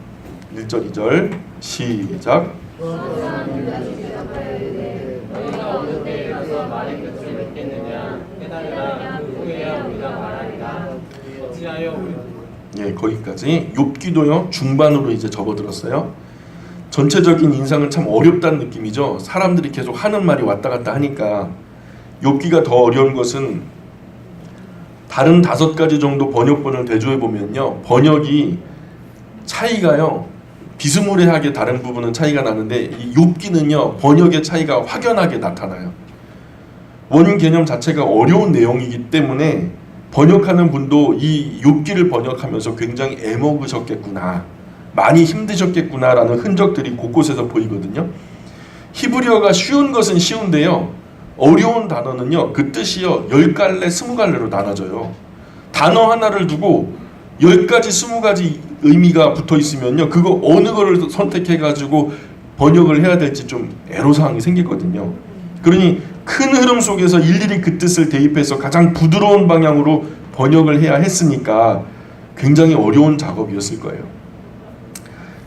1절 2절 시작.
너희가 어느 때에 가서 말의 끝을 맺겠느냐 깨달으라. 그 후에야 우리가 말하리라. 어찌하여 우리
예, 거기까지. 욥기도요 중반으로 이제 접어들었어요. 전체적인 인상은 참 어렵다는 느낌이죠. 사람들이 계속 하는 말이 왔다 갔다 하니까. 욥기가 더 어려운 것은 다른 5가지 정도 번역본을 대조해 보면요, 번역이 차이가요 비스무리하게 다른 부분은 차이가 나는데 이 욥기는요 번역의 차이가 확연하게 나타나요. 원 개념 자체가 어려운 내용이기 때문에 번역하는 분도 이 욥기를 번역하면서 굉장히 애먹으셨겠구나, 많이 힘드셨겠구나라는 흔적들이 곳곳에서 보이거든요. 히브리어가 쉬운 것은 쉬운데요, 어려운 단어는요 그 뜻이요 10갈래 20갈래로 나눠져요. 단어 하나를 두고 10가지 20가지 의미가 붙어 있으면요 그거 어느 거를 선택해 가지고 번역을 해야 될지 좀 애로사항이 생기거든요. 그러니 큰 흐름 속에서 일일이 그 뜻을 대입해서 가장 부드러운 방향으로 번역을 해야 했으니까 굉장히 어려운 작업이었을 거예요.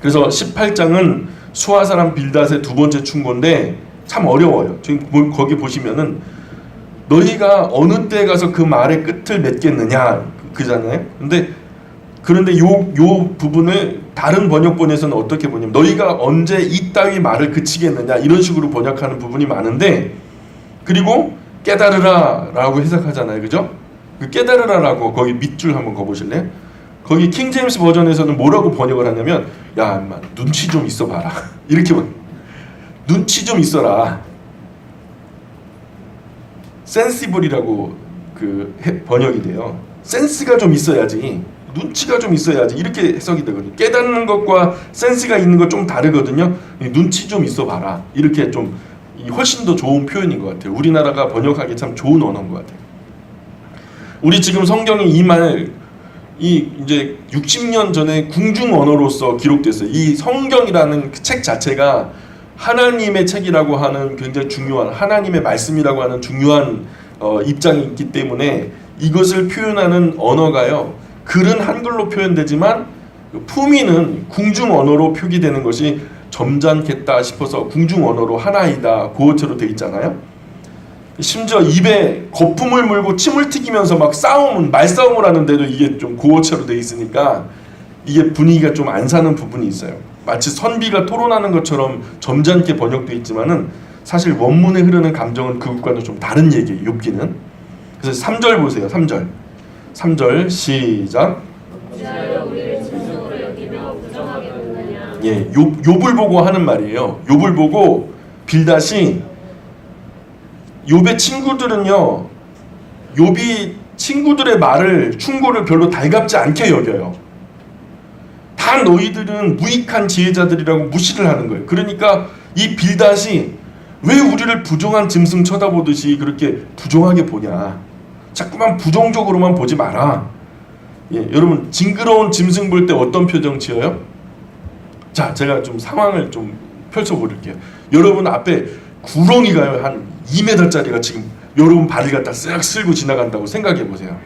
그래서 18장은 수아 사람 빌닷의 두 번째 충고인데 참 어려워요. 지금 거기 보시면은 너희가 어느 때에 가서 그 말의 끝을 맺겠느냐 그잖아요. 그런데 요 부분을 다른 번역본에서는 어떻게 보냐면 너희가 언제 이따위 말을 그치겠느냐 이런 식으로 번역하는 부분이 많은데, 그리고 깨달으라 라고 해석하잖아요. 그죠? 그 깨달으라라고 거기 밑줄 한번 거보실래요? 거기 킹제임스 버전에서는 뭐라고 번역을 하냐면 야 인마 눈치 좀 있어 봐라 이렇게 눈치 좀 있어라. 센시블이라고 그 번역이 돼요. 센스가 좀 있어야지, 눈치가 좀 있어야지 이렇게 해석이 되거든요. 깨닫는 것과 센스가 있는 거 좀 다르거든요. 눈치 좀 있어 봐라 이렇게 좀 훨씬 더 좋은 표현인 것 같아요. 우리나라가 번역하기 참 좋은 언어인 것 같아요. 우리 지금 성경이 이 이제 60년 전에 궁중 언어로서 기록됐어요. 이 성경이라는 책 자체가 하나님의 책이라고 하는 굉장히 중요한, 하나님의 말씀이라고 하는 중요한 입장이 있기 때문에 이것을 표현하는 언어가요 글은 한글로 표현되지만 품위는 궁중 언어로 표기되는 것이 점잖겠다 싶어서 궁중 언어로 하나이다 고어체로 돼 있잖아요. 심지어 입에 거품을 물고 침을 튀기면서 막 말싸움을 하는데도 이게 좀 고어체로 돼 있으니까 이게 분위기가 좀 안 사는 부분이 있어요. 마치 선비가 토론하는 것처럼 점잖게 번역돼 있지만은 사실 원문에 흐르는 감정은 그것과는 좀 다른 얘기예요. 욥기는. 그래서 3절 보세요. 3절 시작. 예, 욥을 보고 하는 말이에요. 욥을 보고 빌닷이, 욥의 친구들은요 욥이 친구들의 말을 충고를 별로 달갑지 않게 여겨요. 다 너희들은 무익한 지혜자들이라고 무시를 하는 거예요. 그러니까 이 빌닷이 왜 우리를 부정한 짐승 쳐다보듯이 그렇게 부정하게 보냐, 자꾸만 부정적으로만 보지 마라. 예, 여러분 징그러운 짐승 볼 때 어떤 표정 지어요? 자, 제가 좀 상황을 좀 펼쳐보릴게요. 여러분 앞에 구렁이가요 한 2m짜리가 지금 여러분 발을 갖다 쓱 쓸고 지나간다고 생각해 보세요.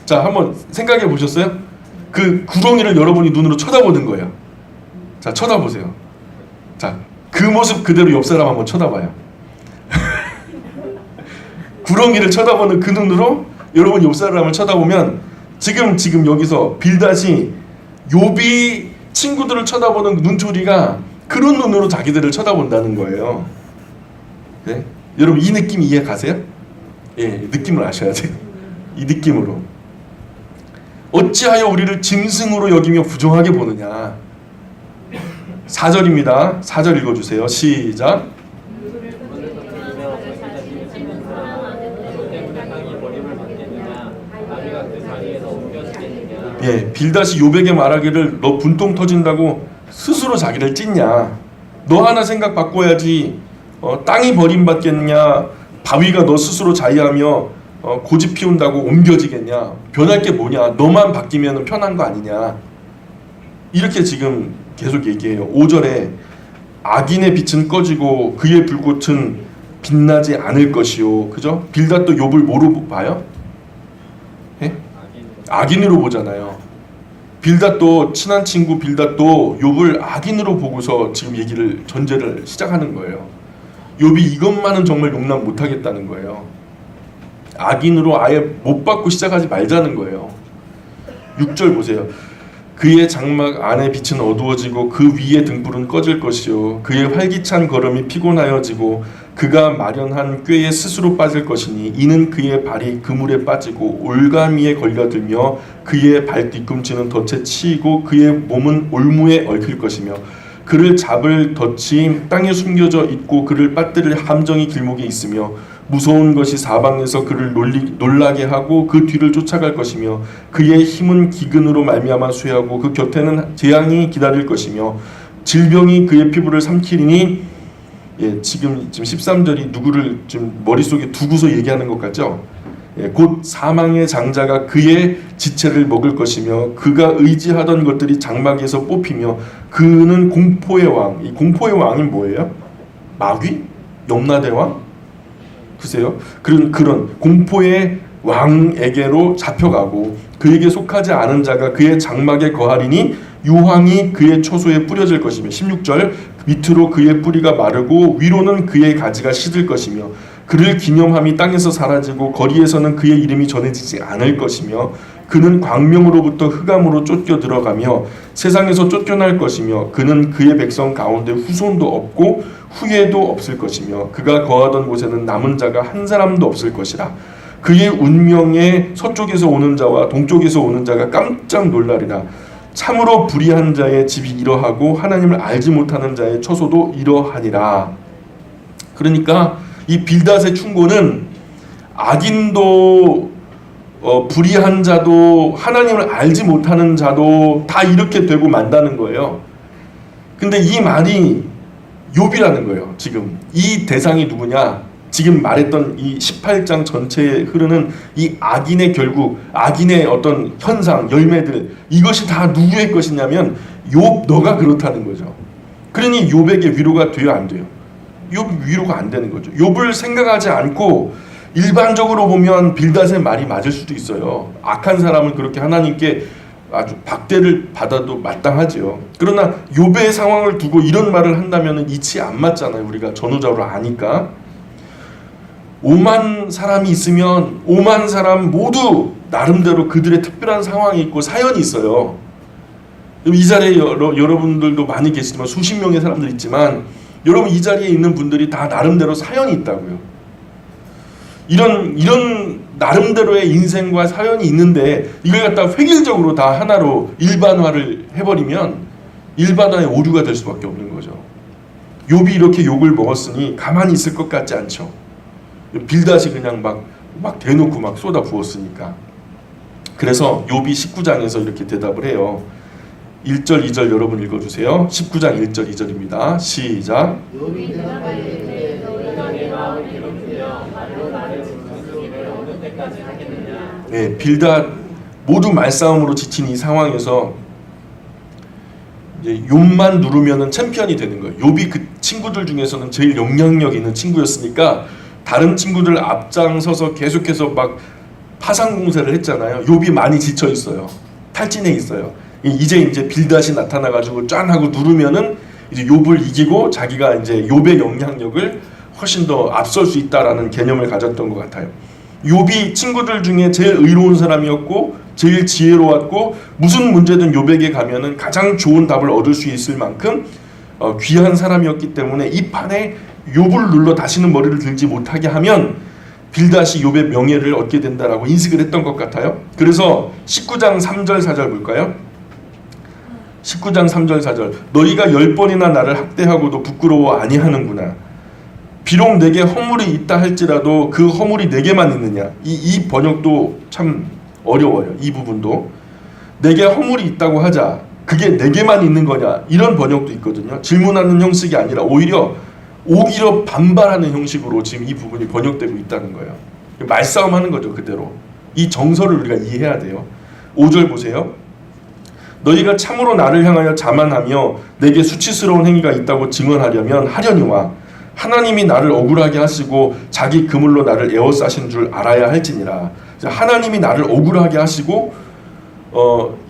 자, 한번 생각해 보셨어요? 그 구렁이를 여러분이 눈으로 쳐다보는 거예요. 자, 쳐다보세요. 자, 그 모습 그대로 옆 사람 한번 쳐다봐요. 구렁이를 쳐다보는 그 눈으로 여러분 옆 사람을 쳐다보면 지금 여기서 빌닷이 욥이 친구들을 쳐다보는 눈초리가 그런 눈으로 자기들을 쳐다본다는 거예요. 네? 여러분 이 느낌 이해 가세요? 예, 느낌을 아셔야 돼요. 이 느낌으로. 어찌하여 우리를 짐승으로 여기며 부정하게 보느냐. 4절입니다. 4절 읽어주세요. 시작. 예, 빌닷이 욥에게 말하기를 너 분통 터진다고 스스로 자기를 찢냐. 너 하나 생각 바꿔야지. 땅이 버림받겠냐. 바위가 너 스스로 자위하며 고집 피운다고 옮겨지겠냐. 변할 게 뭐냐. 너만 바뀌면 편한 거 아니냐. 이렇게 지금 계속 얘기해요. 5절에 악인의 빛은 꺼지고 그의 불꽃은 빛나지 않을 것이요. 그죠? 빌닷도 욥을 뭐로 봐요? 예? 악인으로 보잖아요. 빌닷도 친한 친구 빌닷도 욥을 악인으로 보고서 지금 얘기를 전제를 시작하는 거예요. 욥이 이것만은 정말 용납 못하겠다는 거예요. 악인으로 아예 못 받고 시작하지 말자는 거예요. 6절 보세요. 그의 장막 안에 빛은 어두워지고 그 위에 등불은 꺼질 것이요 그의 활기찬 걸음이 피곤하여지고 그가 마련한 꾀에 스스로 빠질 것이니 이는 그의 발이 그물에 빠지고 올가미에 걸려들며 그의 발 뒤꿈치는 덫에 치이고 그의 몸은 올무에 얽힐 것이며 그를 잡을 덫이 땅에 숨겨져 있고 그를 빠뜨릴 함정이 길목에 있으며 무서운 것이 사방에서 그를 놀라게 하고 그 뒤를 쫓아갈 것이며 그의 힘은 기근으로 말미암아 쇠하고 그 곁에는 재앙이 기다릴 것이며 질병이 그의 피부를 삼키리니 예, 지금 13절이 누구를 좀 머릿속에 두고서 얘기하는 것 같죠? 예, 곧 사망의 장자가 그의 지체를 먹을 것이며 그가 의지하던 것들이 장막에서 뽑히며 그는 공포의 왕. 이 공포의 왕이 뭐예요? 마귀? 염라대 왕? 글쎄요. 그런 공포의 왕에게로 잡혀가고 그에게 속하지 않은 자가 그의 장막에 거하리니 유황이 그의 초소에 뿌려질 것이며 16절 밑으로 그의 뿌리가 마르고 위로는 그의 가지가 시들 것이며 그를 기념함이 땅에서 사라지고 거리에서는 그의 이름이 전해지지 않을 것이며 그는 광명으로부터 흑암으로 쫓겨 들어가며 세상에서 쫓겨날 것이며 그는 그의 백성 가운데 후손도 없고 후예도 없을 것이며 그가 거하던 곳에는 남은 자가 한 사람도 없을 것이라. 그의 운명에 서쪽에서 오는 자와 동쪽에서 오는 자가 깜짝 놀라리라. 참으로 불의한 자의 집이 이러하고 하나님을 알지 못하는 자의 처소도 이러하니라. 그러니까 이 빌닷의 충고는 악인도 불의한 자도 하나님을 알지 못하는 자도 다 이렇게 되고 만다는 거예요. 근데 이 말이 욥이라는 거예요. 지금 이 대상이 누구냐? 지금 말했던 이 18장 전체에 흐르는 이 악인의 결국, 악인의 어떤 현상, 열매들, 이것이 다 누구의 것이냐면 욥 너가 그렇다는 거죠. 그러니 욥에게 위로가 돼요, 안 돼요? 욥 위로가 안 되는 거죠. 욥을 생각하지 않고 일반적으로 보면 빌닷의 말이 맞을 수도 있어요. 악한 사람은 그렇게 하나님께 아주 박대를 받아도 마땅하지요. 그러나 욥의 상황을 두고 이런 말을 한다면 이치에 안 맞잖아요. 우리가 전후적으로 아니까. 5만 사람이 있으면 5만 사람 모두 나름대로 그들의 특별한 상황이 있고 사연이 있어요. 이 자리에 여러분들도 많이 계시지만 수십 명의 사람들 있지만 여러분 이 자리에 있는 분들이 다 나름대로 사연이 있다고요. 이런 나름대로의 인생과 사연이 있는데 이걸 갖다가 획일적으로 다 하나로 일반화를 해버리면 일반화의 오류가 될 수밖에 없는 거죠. 욥이 이렇게 욕을 먹었으니 가만히 있을 것 같지 않죠. 빌닷이 그냥 막 대놓고 막 쏟아 부었으니까. 그래서 욥이 19장에서 이렇게 대답을 해요. 1절 2절 여러분 읽어주세요. 19장 1절 2절입니다. 시작.
욥이 대답하기를 너희가 내 마음을 괴롭히며 말로 나를 스스로를 어느 때까지 하겠느냐.
네, 빌닷 모두 말싸움으로 지친 이 상황에서 이제 욥만 누르면은 챔피언이 되는 거예요. 욥이 그 친구들 중에서는 제일 영향력 있는 친구였으니까 다른 친구들 앞장서서 계속해서 막 파상 공세를 했잖아요. 욥이 많이 지쳐 있어요. 탈진해 있어요. 이제 빌닷이 나타나가지고 짠 하고 누르면은 이제 욥을 이기고 자기가 이제 욥의 영향력을 훨씬 더 앞설 수 있다라는 개념을 가졌던 것 같아요. 욥이 친구들 중에 제일 의로운 사람이었고 제일 지혜로웠고 무슨 문제든 욥에게 가면은 가장 좋은 답을 얻을 수 있을 만큼 귀한 사람이었기 때문에 이 판에 욥을 눌러 다시는 머리를 들지 못하게 하면 빌닷이 욥의 명예를 얻게 된다라고 인식을 했던 것 같아요. 그래서 19장 3절 4절 볼까요? 19장 3절 4절 너희가 10번이나 나를 학대하고도 부끄러워 아니하는구나. 비록 내게 허물이 있다 할지라도 그 허물이 내게만 있느냐. 이 번역도 참 어려워요. 이 부분도 내게 허물이 있다고 하자 그게 내게만 있는 거냐 이런 번역도 있거든요. 질문하는 형식이 아니라 오히려 반발하는 형식으로 지금 이 부분이 번역되고 있다는 거예요. 말싸움하는 거죠. 그대로 이 정서를 우리가 이해해야 돼요. 5절 보세요. 너희가 참으로 나를 향하여 자만하며 내게 수치스러운 행위가 있다고 증언하려면 하려니와 하나님이 나를 억울하게 하시고 자기 그물로 나를 에워싸신 줄 알아야 할지니라. 하나님이 나를 억울하게 하시고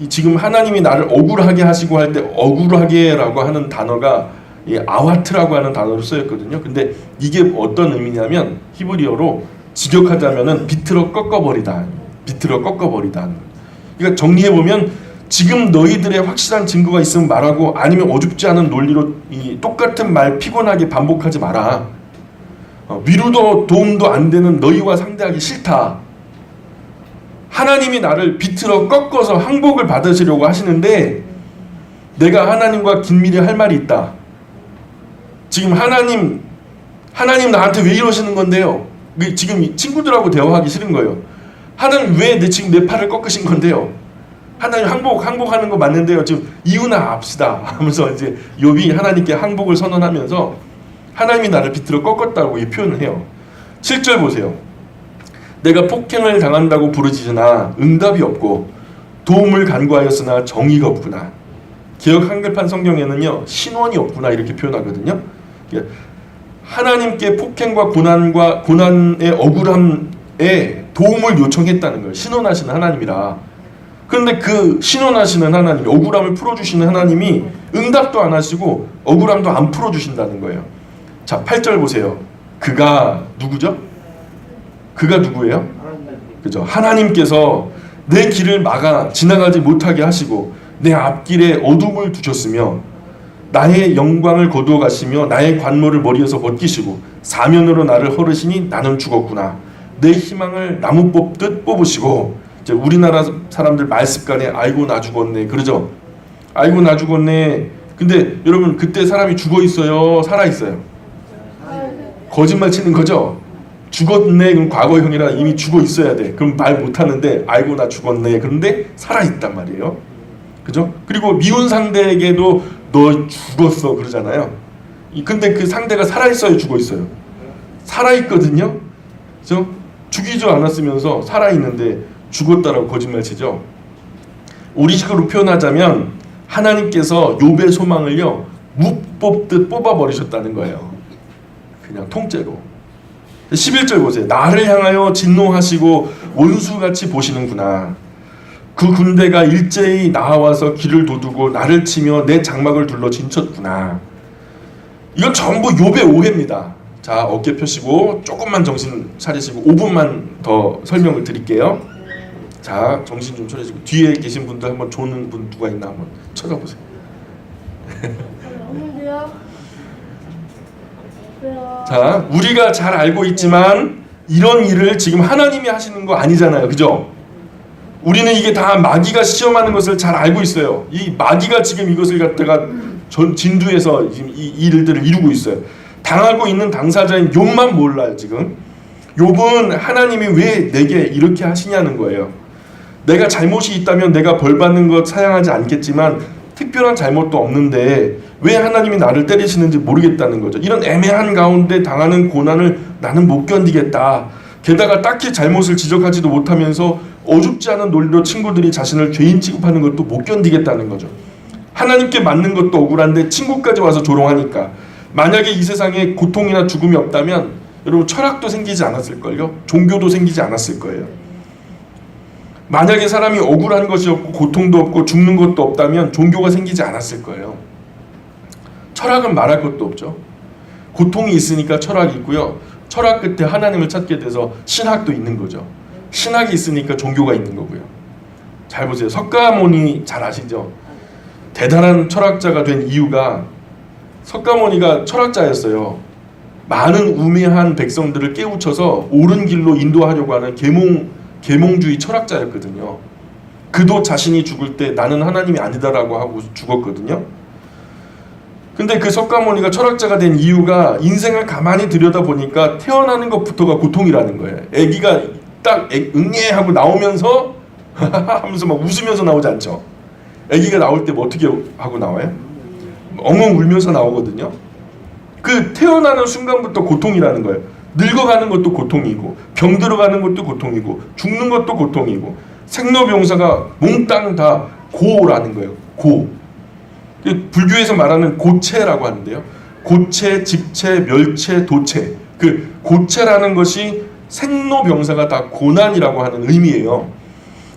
지금 하나님이 나를 억울하게 하시고 할 때 억울하게라고 하는 단어가 이 아와트라고 하는 단어로 쓰였거든요. 근데 이게 어떤 의미냐면 히브리어로 직역하자면은 비틀어 꺾어버리다. 그러니까 정리해 보면 지금 너희들의 확실한 증거가 있으면 말하고 아니면 어줍지 않은 논리로 이 똑같은 말 피곤하게 반복하지 마라. 위로도 도움도 안 되는 너희와 상대하기 싫다. 하나님이 나를 비틀어 꺾어서 항복을 받으시려고 하시는데 내가 하나님과 긴밀히 할 말이 있다. 지금 하나님 나한테 왜 이러시는 건데요? 지금 친구들하고 대화하기 싫은 거예요. 하나님 왜 지금 내 팔을 꺾으신 건데요? 하나님 항복하는 거 맞는데요. 지금 이유나 합시다 하면서 이제 욥이 하나님께 항복을 선언하면서 하나님이 나를 비틀어 꺾었다고 이 표현을 해요. 7절 보세요. 내가 폭행을 당한다고 부르짖으나 응답이 없고 도움을 간구하였으나 정의가 없구나. 개역 한글판 성경에는요 신원이 없구나 이렇게 표현하거든요. 하나님께 폭행과 고난의 억울함에 도움을 요청했다는 거예요. 신원하시는 하나님이라. 그런데 그 신원하시는 하나님, 억울함을 풀어주시는 하나님이 응답도 안 하시고 억울함도 안 풀어주신다는 거예요. 자, 8절 보세요. 그가 누구죠? 그가 누구예요? 그죠? 하나님께서 내 길을 막아 지나가지 못하게 하시고 내 앞길에 어둠을 두셨으며 나의 영광을 거두어 가시며 나의 관모를 머리에서 벗기시고 사면으로 나를 헐으시니 나는 죽었구나. 내 희망을 나무 뽑듯 뽑으시고 이제 우리나라 사람들 말습관에 아이고 나 죽었네 그러죠. 아이고 나 죽었네. 근데 여러분 그때 사람이 죽어 있어요? 살아 있어요? 거짓말 치는 거죠. 죽었네 그럼 과거형이라 이미 죽어 있어야 돼. 그럼 말 못하는데 아이고 나 죽었네 그런데 살아 있단 말이에요. 그죠? 그리고 미운 상대에게도 너 죽었어 그러잖아요. 근데 그 상대가 살아 있어요, 죽어 있어요? 살아 있거든요. 그죠? 죽이지 않았으면서 살아 있는데 죽었다라고 거짓말 치죠. 우리식으로 표현하자면 하나님께서 욥의 소망을요 묵 뽑듯 뽑아 버리셨다는 거예요. 그냥 통째로. 11절 보세요. 나를 향하여 진노하시고 원수같이 보시는구나. 그 군대가 일제히 나와서 길을 도두고 나를 치며 내 장막을 둘러 진쳤구나. 이건 전부 욥의 오해입니다. 자, 어깨 펴시고 조금만 정신 차리시고 5분만 더 설명을 드릴게요. 자, 정신 좀 차리시고 뒤에 계신 분들 한번 조는 분 누가 있나 한번 찾아보세요.
없는데요?
자, 우리가 잘 알고 있지만 이런 일을 지금 하나님이 하시는 거 아니잖아요. 그죠? 우리는 이게 다 마귀가 시험하는 것을 잘 알고 있어요. 이 마귀가 지금 이것을 갖다가 진두에서 지금 이 일들을 이루고 있어요. 당하고 있는 당사자인 욥만 몰라요. 지금 욥은 하나님이 왜 내게 이렇게 하시냐는 거예요. 내가 잘못이 있다면 내가 벌 받는 것 사양하지 않겠지만 특별한 잘못도 없는데 왜 하나님이 나를 때리시는지 모르겠다는 거죠. 이런 애매한 가운데 당하는 고난을 나는 못 견디겠다. 게다가 딱히 잘못을 지적하지도 못하면서 어줍지 않은 논리로 친구들이 자신을 죄인 취급하는 것도 못 견디겠다는 거죠. 하나님께 맞는 것도 억울한데 친구까지 와서 조롱하니까 만약에 이 세상에 고통이나 죽음이 없다면 여러분 철학도 생기지 않았을걸요. 종교도 생기지 않았을 거예요. 만약에 사람이 억울한 것이 없고 고통도 없고 죽는 것도 없다면 종교가 생기지 않았을 거예요. 철학은 말할 것도 없죠. 고통이 있으니까 철학이 있고요. 철학 끝에 하나님을 찾게 돼서 신학도 있는 거죠. 신학이 있으니까 종교가 있는 거고요. 잘 보세요. 석가모니 잘 아시죠? 대단한 철학자가 된 이유가 석가모니가 철학자였어요. 많은 우매한 백성들을 깨우쳐서 옳은 길로 인도하려고 하는 계몽주의 철학자였거든요. 그도 자신이 죽을 때 나는 하나님이 아니다라고 하고 죽었거든요. 근데 그 석가모니가 철학자가 된 이유가 인생을 가만히 들여다보니까 태어나는 것부터가 고통이라는 거예요. 아기가 딱 응애하고 나오면서 하면서 막 웃으면서 나오지 않죠. 아기가 나올 때 뭐 어떻게 하고 나와요? 엉엉 울면서 나오거든요. 그 태어나는 순간부터 고통이라는 거예요. 늙어가는 것도 고통이고 병 들어가는 것도 고통이고 죽는 것도 고통이고 생로병사가 몽땅 다 고라는 거예요. 고. 불교에서 말하는 고체라고 하는데요. 고체, 직체, 멸체, 도체. 그 고체라는 것이 생로병사가 다 고난이라고 하는 의미예요.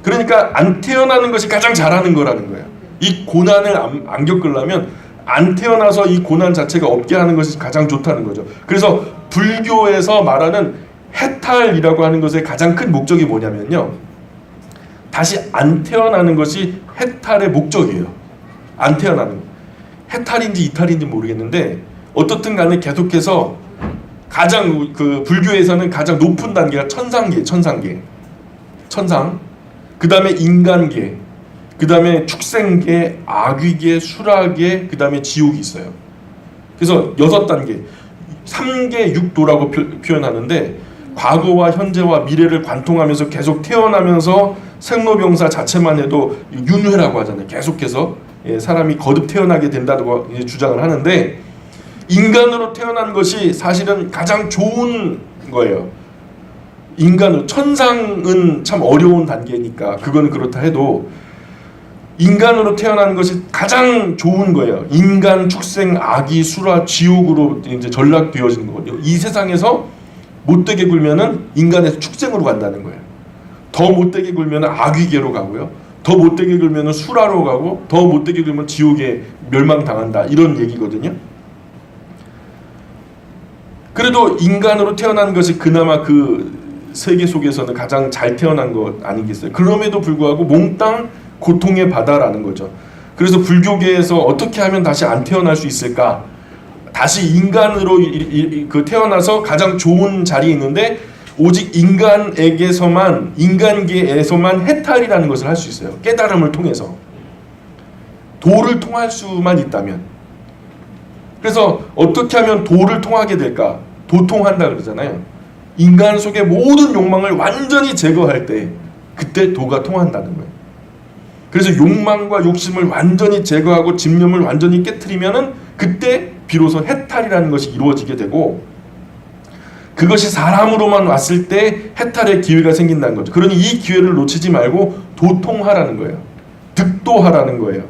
그러니까 안 태어나는 것이 가장 잘하는 거라는 거예요. 이 고난을 안 겪으려면 안 태어나서 이 고난 자체가 없게 하는 것이 가장 좋다는 거죠. 그래서 불교에서 말하는 해탈이라고 하는 것의 가장 큰 목적이 뭐냐면요. 다시 안 태어나는 것이 해탈의 목적이에요. 안 태어나는 거. 해탈인지 이탈인지 모르겠는데 어떻든 간에 계속해서 가장 그 불교에서는 가장 높은 단계가 천상계. 천상. 그 다음에 인간계. 그 다음에 축생계, 아귀계, 수라계, 그 다음에 지옥이 있어요. 그래서 6단계, 3계 6도라고 표현하는데 과거와 현재와 미래를 관통하면서 계속 태어나면서 생로병사 자체만 해도 윤회라고 하잖아요. 계속해서 사람이 거듭 태어나게 된다고 주장을 하는데 인간으로 태어난 것이 사실은 가장 좋은 거예요. 인간으로, 천상은 참 어려운 단계니까 그건 그렇다 해도 인간으로 태어나는 것이 가장 좋은 거예요. 인간, 축생, 아기, 수라, 지옥으로 이제 전락되어지는 거거든요. 이 세상에서 못되게 굴면은 인간에서 축생으로 간다는 거예요. 더 못되게 굴면은 아귀계로 가고요. 더 못되게 굴면은 수라로 가고 더 못되게 굴면 지옥에 멸망당한다. 이런 얘기거든요. 그래도 인간으로 태어난 것이 그나마 그 세계 속에서는 가장 잘 태어난 것 아니겠어요? 그럼에도 불구하고 몽땅 고통의 바다라는 거죠. 그래서 불교계에서 어떻게 하면 다시 안 태어날 수 있을까? 다시 인간으로 그 태어나서 가장 좋은 자리에 있는데 오직 인간계에서만 해탈이라는 것을 할 수 있어요. 깨달음을 통해서. 도를 통할 수만 있다면. 그래서 어떻게 하면 도를 통하게 될까? 도통한다 그러잖아요. 인간 속의 모든 욕망을 완전히 제거할 때 그때 도가 통한다는 거예요. 그래서 욕망과 욕심을 완전히 제거하고 집념을 완전히 깨트리면은 그때 비로소 해탈이라는 것이 이루어지게 되고 그것이 사람으로만 왔을 때 해탈의 기회가 생긴다는 거죠. 그러니 이 기회를 놓치지 말고 도통하라는 거예요. 득도하라는 거예요.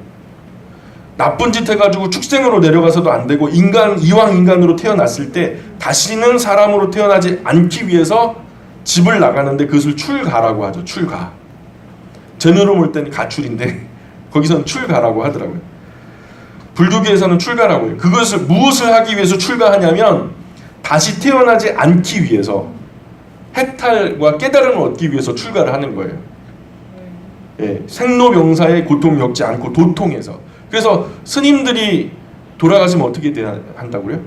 나쁜 짓 해가지고 축생으로 내려가서도 안 되고 이왕 인간으로 태어났을 때 다시는 사람으로 태어나지 않기 위해서 집을 나가는데 그것을 출가라고 하죠. 출가. 제대로 볼 때는 가출인데 거기서는 출가라고 하더라고요. 불교계에서는 출가라고 해요. 그것을 무엇을 하기 위해서 출가하냐면 다시 태어나지 않기 위해서 해탈과 깨달음을 얻기 위해서 출가를 하는 거예요. 예, 생로병사의 고통 겪지 않고 도통해서. 그래서 스님들이 돌아가시면 어떻게 한다고요?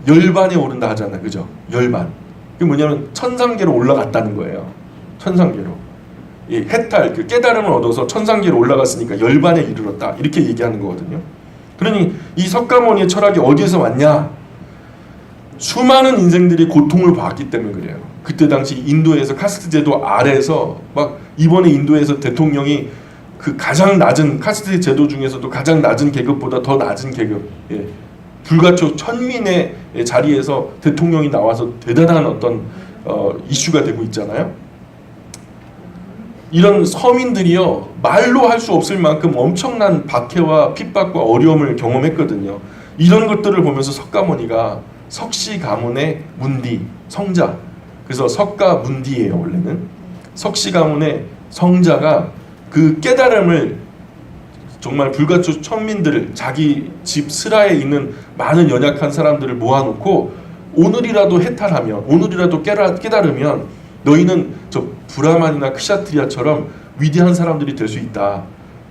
열반에 오른다 하잖아요. 그죠? 열반. 그게 뭐냐면 천상계로 올라갔다는 거예요. 천상계로. 이 해탈, 그 깨달음을 얻어서 천상계로 올라갔으니까 열반에 이르렀다. 이렇게 얘기하는 거거든요. 그러니 이 석가모니의 철학이 어디에서 왔냐? 수많은 인생들이 고통을 봤기 때문에 그래요. 그때 당시 인도에서 카스트 제도 아래에서 막 이번에 인도에서 대통령이 그 가장 낮은 카스트 제도 중에서도 가장 낮은 계급보다 더 낮은 계급, 불가초 천민의 자리에서 대통령이 나와서 대단한 어떤 이슈가 되고 있잖아요. 이런 서민들이요 말로 할 수 없을 만큼 엄청난 박해와 핍박과 어려움을 경험했거든요. 이런 것들을 보면서 석가모니가 석시 가문의 문디 성자, 그래서 석가문디예요. 원래는 석시 가문의 성자가 그 깨달음을 정말 불가촉 천민들을 자기 집 스라에 있는 많은 연약한 사람들을 모아놓고 오늘이라도 해탈하면 오늘이라도 깨달으면 너희는 저 브라만이나 크샤트리아처럼 위대한 사람들이 될 수 있다.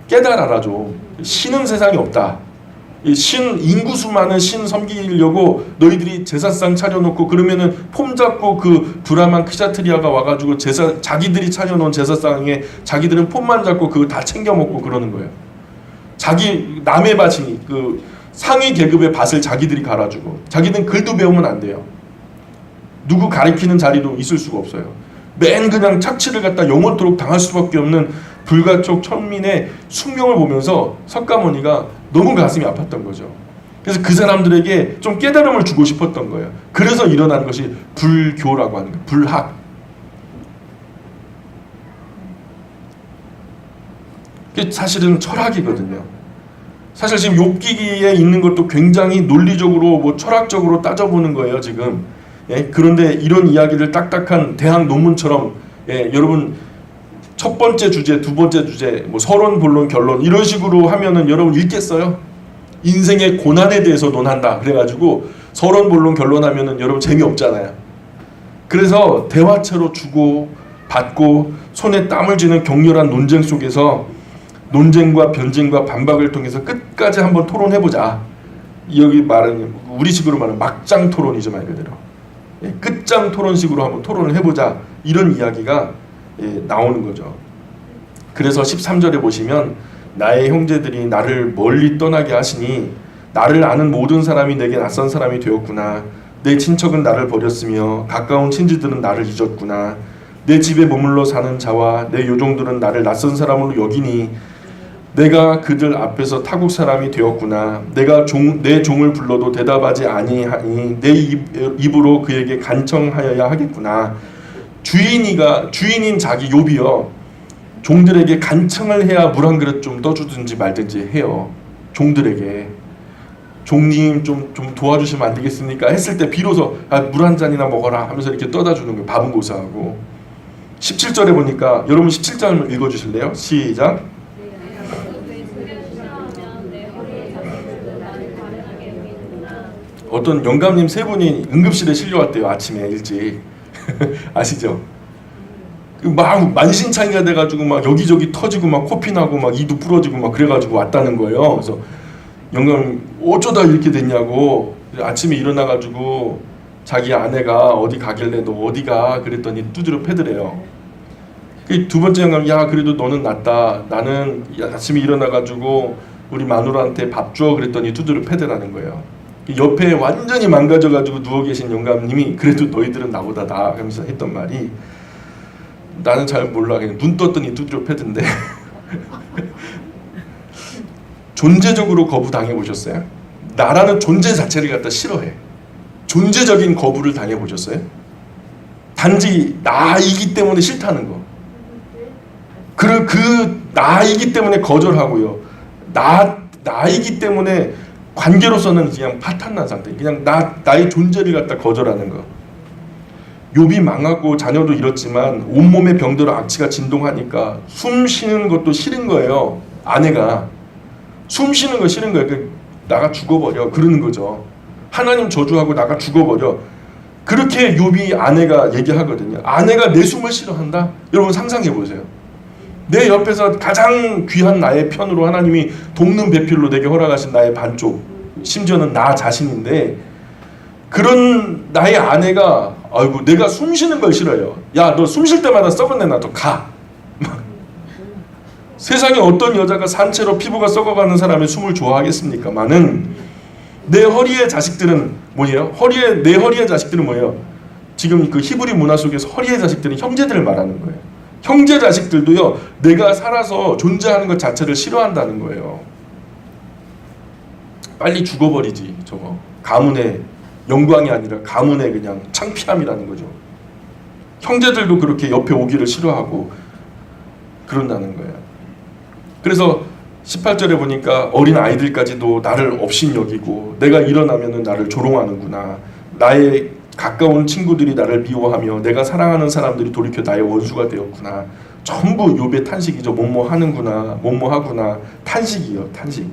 깨달아라 좀. 신은 세상에 없다. 신 인구수 많은 신 섬기려고 너희들이 제사상 차려놓고 그러면은 폼 잡고 그 브라만 크샤트리아가 와가지고 자기들이 차려놓은 제사상에 자기들은 폼만 잡고 그거 다 챙겨 먹고 그러는 거예요. 자기 남의 밭이니 그 상위 계급의 밭을 자기들이 갈아주고 자기는 글도 배우면 안 돼요. 누구 가리키는 자리도 있을 수가 없어요. 맨 그냥 착취를 갖다 영원토록 당할 수밖에 없는 불가촉 천민의 숙명을 보면서 석가모니가 너무 가슴이 아팠던 거죠. 그래서 그 사람들에게 좀 깨달음을 주고 싶었던 거예요. 그래서 일어난 것이 불교라고 하는 거예요. 불학. 그게 사실은 철학이거든요. 사실 지금 욥기에 있는 것도 굉장히 논리적으로 뭐 철학적으로 따져보는 거예요 지금. 예? 그런데 이런 이야기를 딱딱한 대학 논문처럼 여러분 첫 번째 주제, 두 번째 주제, 뭐 서론, 본론, 결론 이런 식으로 하면은 여러분 읽겠어요? 인생의 고난에 대해서 논한다. 그래가지고 서론, 본론, 결론 하면은 여러분 재미없잖아요. 그래서 대화체로 주고 받고 손에 땀을 쥐는 격렬한 논쟁 속에서 논쟁과 변증과 반박을 통해서 끝까지 한번 토론해보자. 여기 말은 우리식으로 말하는 막장 토론이죠 말 그대로. 끝장 토론식으로 한번 토론을 해보자. 이런 이야기가 나오는 거죠. 그래서 13절에 보시면 나의 형제들이 나를 멀리 떠나게 하시니 나를 아는 모든 사람이 내게 낯선 사람이 되었구나. 내 친척은 나를 버렸으며 가까운 친지들은 나를 잊었구나. 내 집에 머물러 사는 자와 내 요종들은 나를 낯선 사람으로 여기니 내가 그들 앞에서 타국 사람이 되었구나. 내가 내 종을 불러도 대답하지 아니하니 내 입으로 그에게 간청하여야 하겠구나. 주인인 자기 욥이요 종들에게 간청을 해야 물 한 그릇 좀 떠주든지 말든지 해요. 종들에게 종님 좀 도와주시면 안 되겠습니까? 했을 때 비로소 물 한 잔이나 먹어라 하면서 이렇게 떠다 주는 거예요. 밥은 고사하고. 17절에 보니까 여러분 17절 읽어주실래요? 시작. 어떤 영감님 세 분이 응급실에 실려왔대요. 아침에 일찍. 아시죠? 막 만신창이가 돼가지고 막 여기저기 터지고 막 코피 나고 막 이도 부러지고 막 그래가지고 왔다는 거예요. 그래서 영감님 어쩌다 이렇게 됐냐고. 아침에 일어나가지고 자기 아내가 어디 가길래 너 어디가 그랬더니 두드려 패더래요. 두 번째 영감 야 그래도 너는 낫다. 나는 아침에 일어나가지고 우리 마누라한테 밥 줘 그랬더니 두드려 패더라는 거예요. 옆에 완전히 망가져가지고 누워 계신 영감님이 그래도 너희들은 나보다 나아 하면서 했던 말이 나는 잘 몰라 그냥 눈 떴더니 두드려 패던데 존재적으로 거부 당해보셨어요? 나라는 존재 자체를 갖다 싫어해. 존재적인 거부를 당해보셨어요? 단지 나이기 때문에 싫다는 거. 그 나이기 때문에 거절하고요. 나이기 때문에 관계로서는 그냥 파탄난 상태. 그냥 나의 존재를 갖다 거절하는 거. 욥이 망하고 자녀도 잃었지만 온몸에 병들어 악취가 진동하니까 숨 쉬는 것도 싫은 거예요. 아내가 숨 쉬는 거 싫은 거예요. 나가 죽어버려 그러는 거죠. 하나님 저주하고 나가 죽어버려. 그렇게 욥이 아내가 얘기하거든요. 아내가 내 숨을 싫어한다? 여러분 상상해 보세요. 내 옆에서 가장 귀한 나의 편으로 하나님이 돕는 배필로 내게 허락하신 나의 반쪽, 심지어는 나 자신인데 그런 나의 아내가 아이고 내가 숨 쉬는 걸 싫어요. 야 너 숨 쉴 때마다 썩은 내 놔둬 가. 세상에 어떤 여자가 산채로 피부가 썩어가는 사람의 숨을 좋아하겠습니까마는 내 허리의 자식들은 뭐예요? 내 허리의 자식들은 뭐예요? 지금 그 히브리 문화 속에서 허리의 자식들은 형제들을 말하는 거예요. 형제 자식들도요 내가 살아서 존재하는 것 자체를 싫어한다는 거예요. 빨리 죽어버리지 저거. 가문의 영광이 아니라 가문의 그냥 창피함이라는 거죠. 형제들도 그렇게 옆에 오기를 싫어하고 그런다는 거예요. 그래서 18절에 보니까 어린 아이들까지도 나를 업신 여기고 내가 일어나면은 나를 조롱하는구나. 나의 가까운 친구들이 나를 미워하며 내가 사랑하는 사람들이 돌이켜 나의 원수가 되었구나. 전부 욥의 탄식이죠. 뭐뭐 하는구나, 뭐뭐 하구나, 탄식이요, 탄식.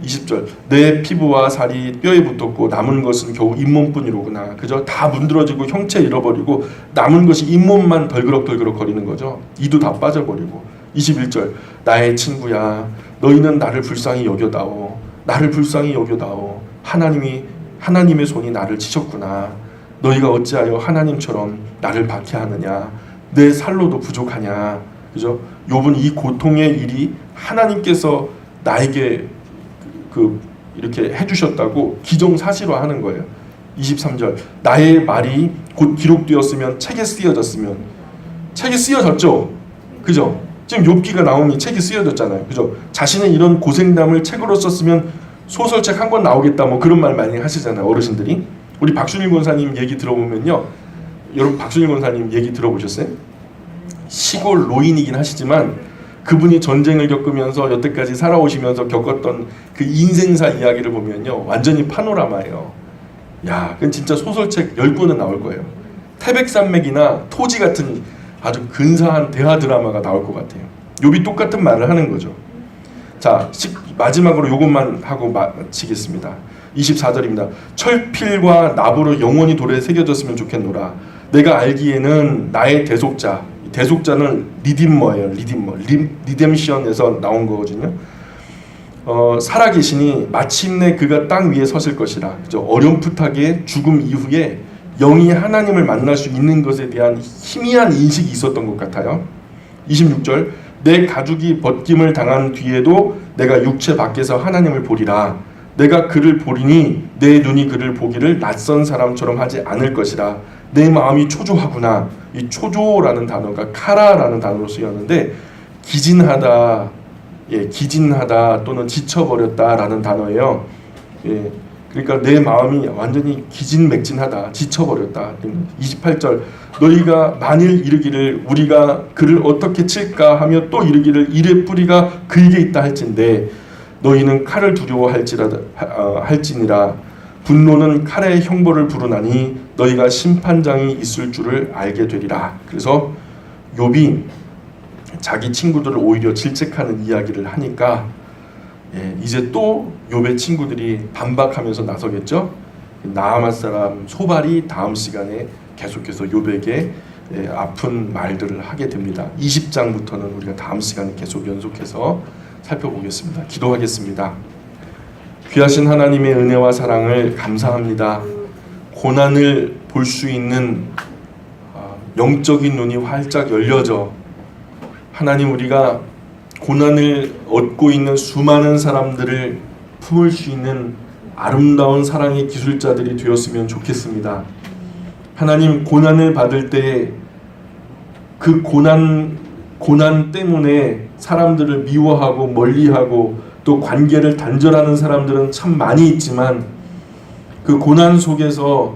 20절 내 피부와 살이 뼈에 붙었고 남은 것은 겨우 잇몸뿐이로구나. 그죠? 다 문드러지고 형체 잃어버리고 남은 것이 잇몸만 덜그럭덜그럭 거리는 거죠. 이도 다 빠져버리고. 21절 나의 친구야 너희는 나를 불쌍히 여겨다오. 나를 불쌍히 여겨다오. 하나님의 손이 나를 치셨구나. 너희가 어찌하여 하나님처럼 나를 박해하느냐. 내 살로도 부족하냐. 그죠? 욥은 이 고통의 일이 하나님께서 나에게 이렇게 해주셨다고 기정사실화하는 거예요. 23절 나의 말이 곧 기록되었으면 책에 쓰여졌으면. 책에 쓰여졌죠. 그죠? 지금 욥기가 나오니 책이 쓰여졌잖아요. 그죠? 자신의 이런 고생담을 책으로 썼으면 소설책 한 권 나오겠다 뭐 그런 말 많이 하시잖아요. 어르신들이. 우리 박순일 권사님 얘기 들어보면요. 여러분 박순일 권사님 얘기 들어보셨어요? 시골 노인이긴 하시지만 그분이 전쟁을 겪으면서 여태까지 살아오시면서 겪었던 그 인생사 이야기를 보면요. 완전히 파노라마예요. 야, 그건 진짜 소설책 10권은 나올 거예요. 태백산맥이나 토지 같은 아주 근사한 대하 드라마가 나올 것 같아요. 욥이 똑같은 말을 하는 거죠. 자, 마지막으로 이것만 하고 마치겠습니다. 24절입니다. 철필과 나부로 영원히 돌에 새겨졌으면 좋겠노라. 내가 알기에는 나의 대속자는 리디머예요. 리뎀션에서 나온 거거든요. 살아계시니 마침내 그가 땅 위에 서실 것이라. 그죠? 어렴풋하게 죽음 이후에 영이 하나님을 만날 수 있는 것에 대한 희미한 인식이 있었던 것 같아요. 26절 내 가죽이 벗김을 당한 뒤에도 내가 육체 밖에서 하나님을 보리라. 내가 그를 보리니 내 눈이 그를 보기를 낯선 사람처럼 하지 않을 것이라. 내 마음이 초조하구나. 이 초조라는 단어가 카라라는 단어로 쓰였는데 기진하다, 기진하다 또는 지쳐버렸다라는 단어예요. 그러니까 내 마음이 완전히 기진맥진하다, 지쳐버렸다. 28절 너희가 만일 이르기를 우리가 그를 어떻게 칠까 하며 또 이르기를 이의 뿌리가 그에게 있다 할진대 너희는 칼을 두려워할지니라. 분노는 칼의 형벌을 부르나니 너희가 심판장이 있을 줄을 알게 되리라. 그래서 욥이 자기 친구들을 오히려 질책하는 이야기를 하니까 이제 또 욥의 친구들이 반박하면서 나서겠죠. 나아만 사람 소발이 다음 시간에 계속해서 욥에게 아픈 말들을 하게 됩니다. 20장부터는 우리가 다음 시간에 계속 연속해서 살펴보겠습니다. 기도하겠습니다. 귀하신 하나님의 은혜와 사랑을 감사합니다. 고난을 볼 수 있는 영적인 눈이 활짝 열려져 하나님 우리가 고난을 얻고 있는 수많은 사람들을 품을 수 있는 아름다운 사랑의 기술자들이 되었으면 좋겠습니다. 하나님 고난을 받을 때 그 고난 때문에 사람들을 미워하고 멀리하고 또 관계를 단절하는 사람들은 참 많이 있지만 그 고난 속에서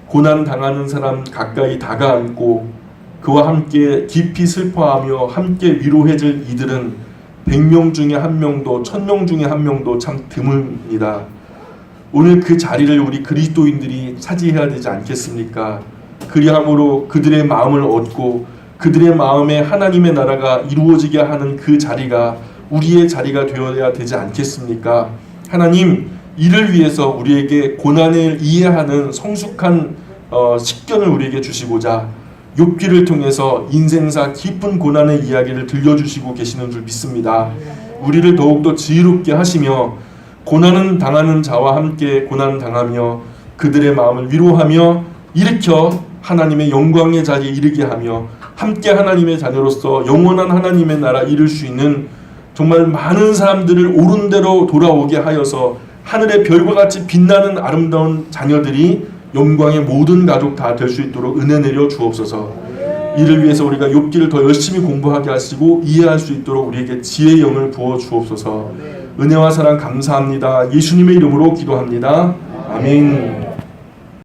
고난 당하는 사람 가까이 다가앉고 그와 함께 깊이 슬퍼하며 함께 위로해줄 이들은 100명 중에 1명도 1000명 중에 1명도 참 드뭅니다. 오늘 그 자리를 우리 그리스도인들이 차지해야 되지 않겠습니까? 그리함으로 그들의 마음을 얻고 그들의 마음에 하나님의 나라가 이루어지게 하는 그 자리가 우리의 자리가 되어야 되지 않겠습니까? 하나님 이를 위해서 우리에게 고난을 이해하는 성숙한 식견을 우리에게 주시고자 욥기를 통해서 인생사 깊은 고난의 이야기를 들려주시고 계시는 줄 믿습니다. 우리를 더욱더 지혜롭게 하시며 고난은 당하는 자와 함께 고난 당하며 그들의 마음을 위로하며 일으켜 하나님의 영광의 자리에 이르게 하며 함께 하나님의 자녀로서 영원한 하나님의 나라 이룰 수 있는 정말 많은 사람들을 옳은 대로 돌아오게 하여서 하늘의 별과 같이 빛나는 아름다운 자녀들이 영광의 모든 가족 다 될 수 있도록 은혜 내려 주옵소서. 이를 위해서 우리가 욥기를 더 열심히 공부하게 하시고 이해할 수 있도록 우리에게 지혜의 영을 부어 주옵소서. 은혜와 사랑 감사합니다. 예수님의 이름으로 기도합니다. 아멘.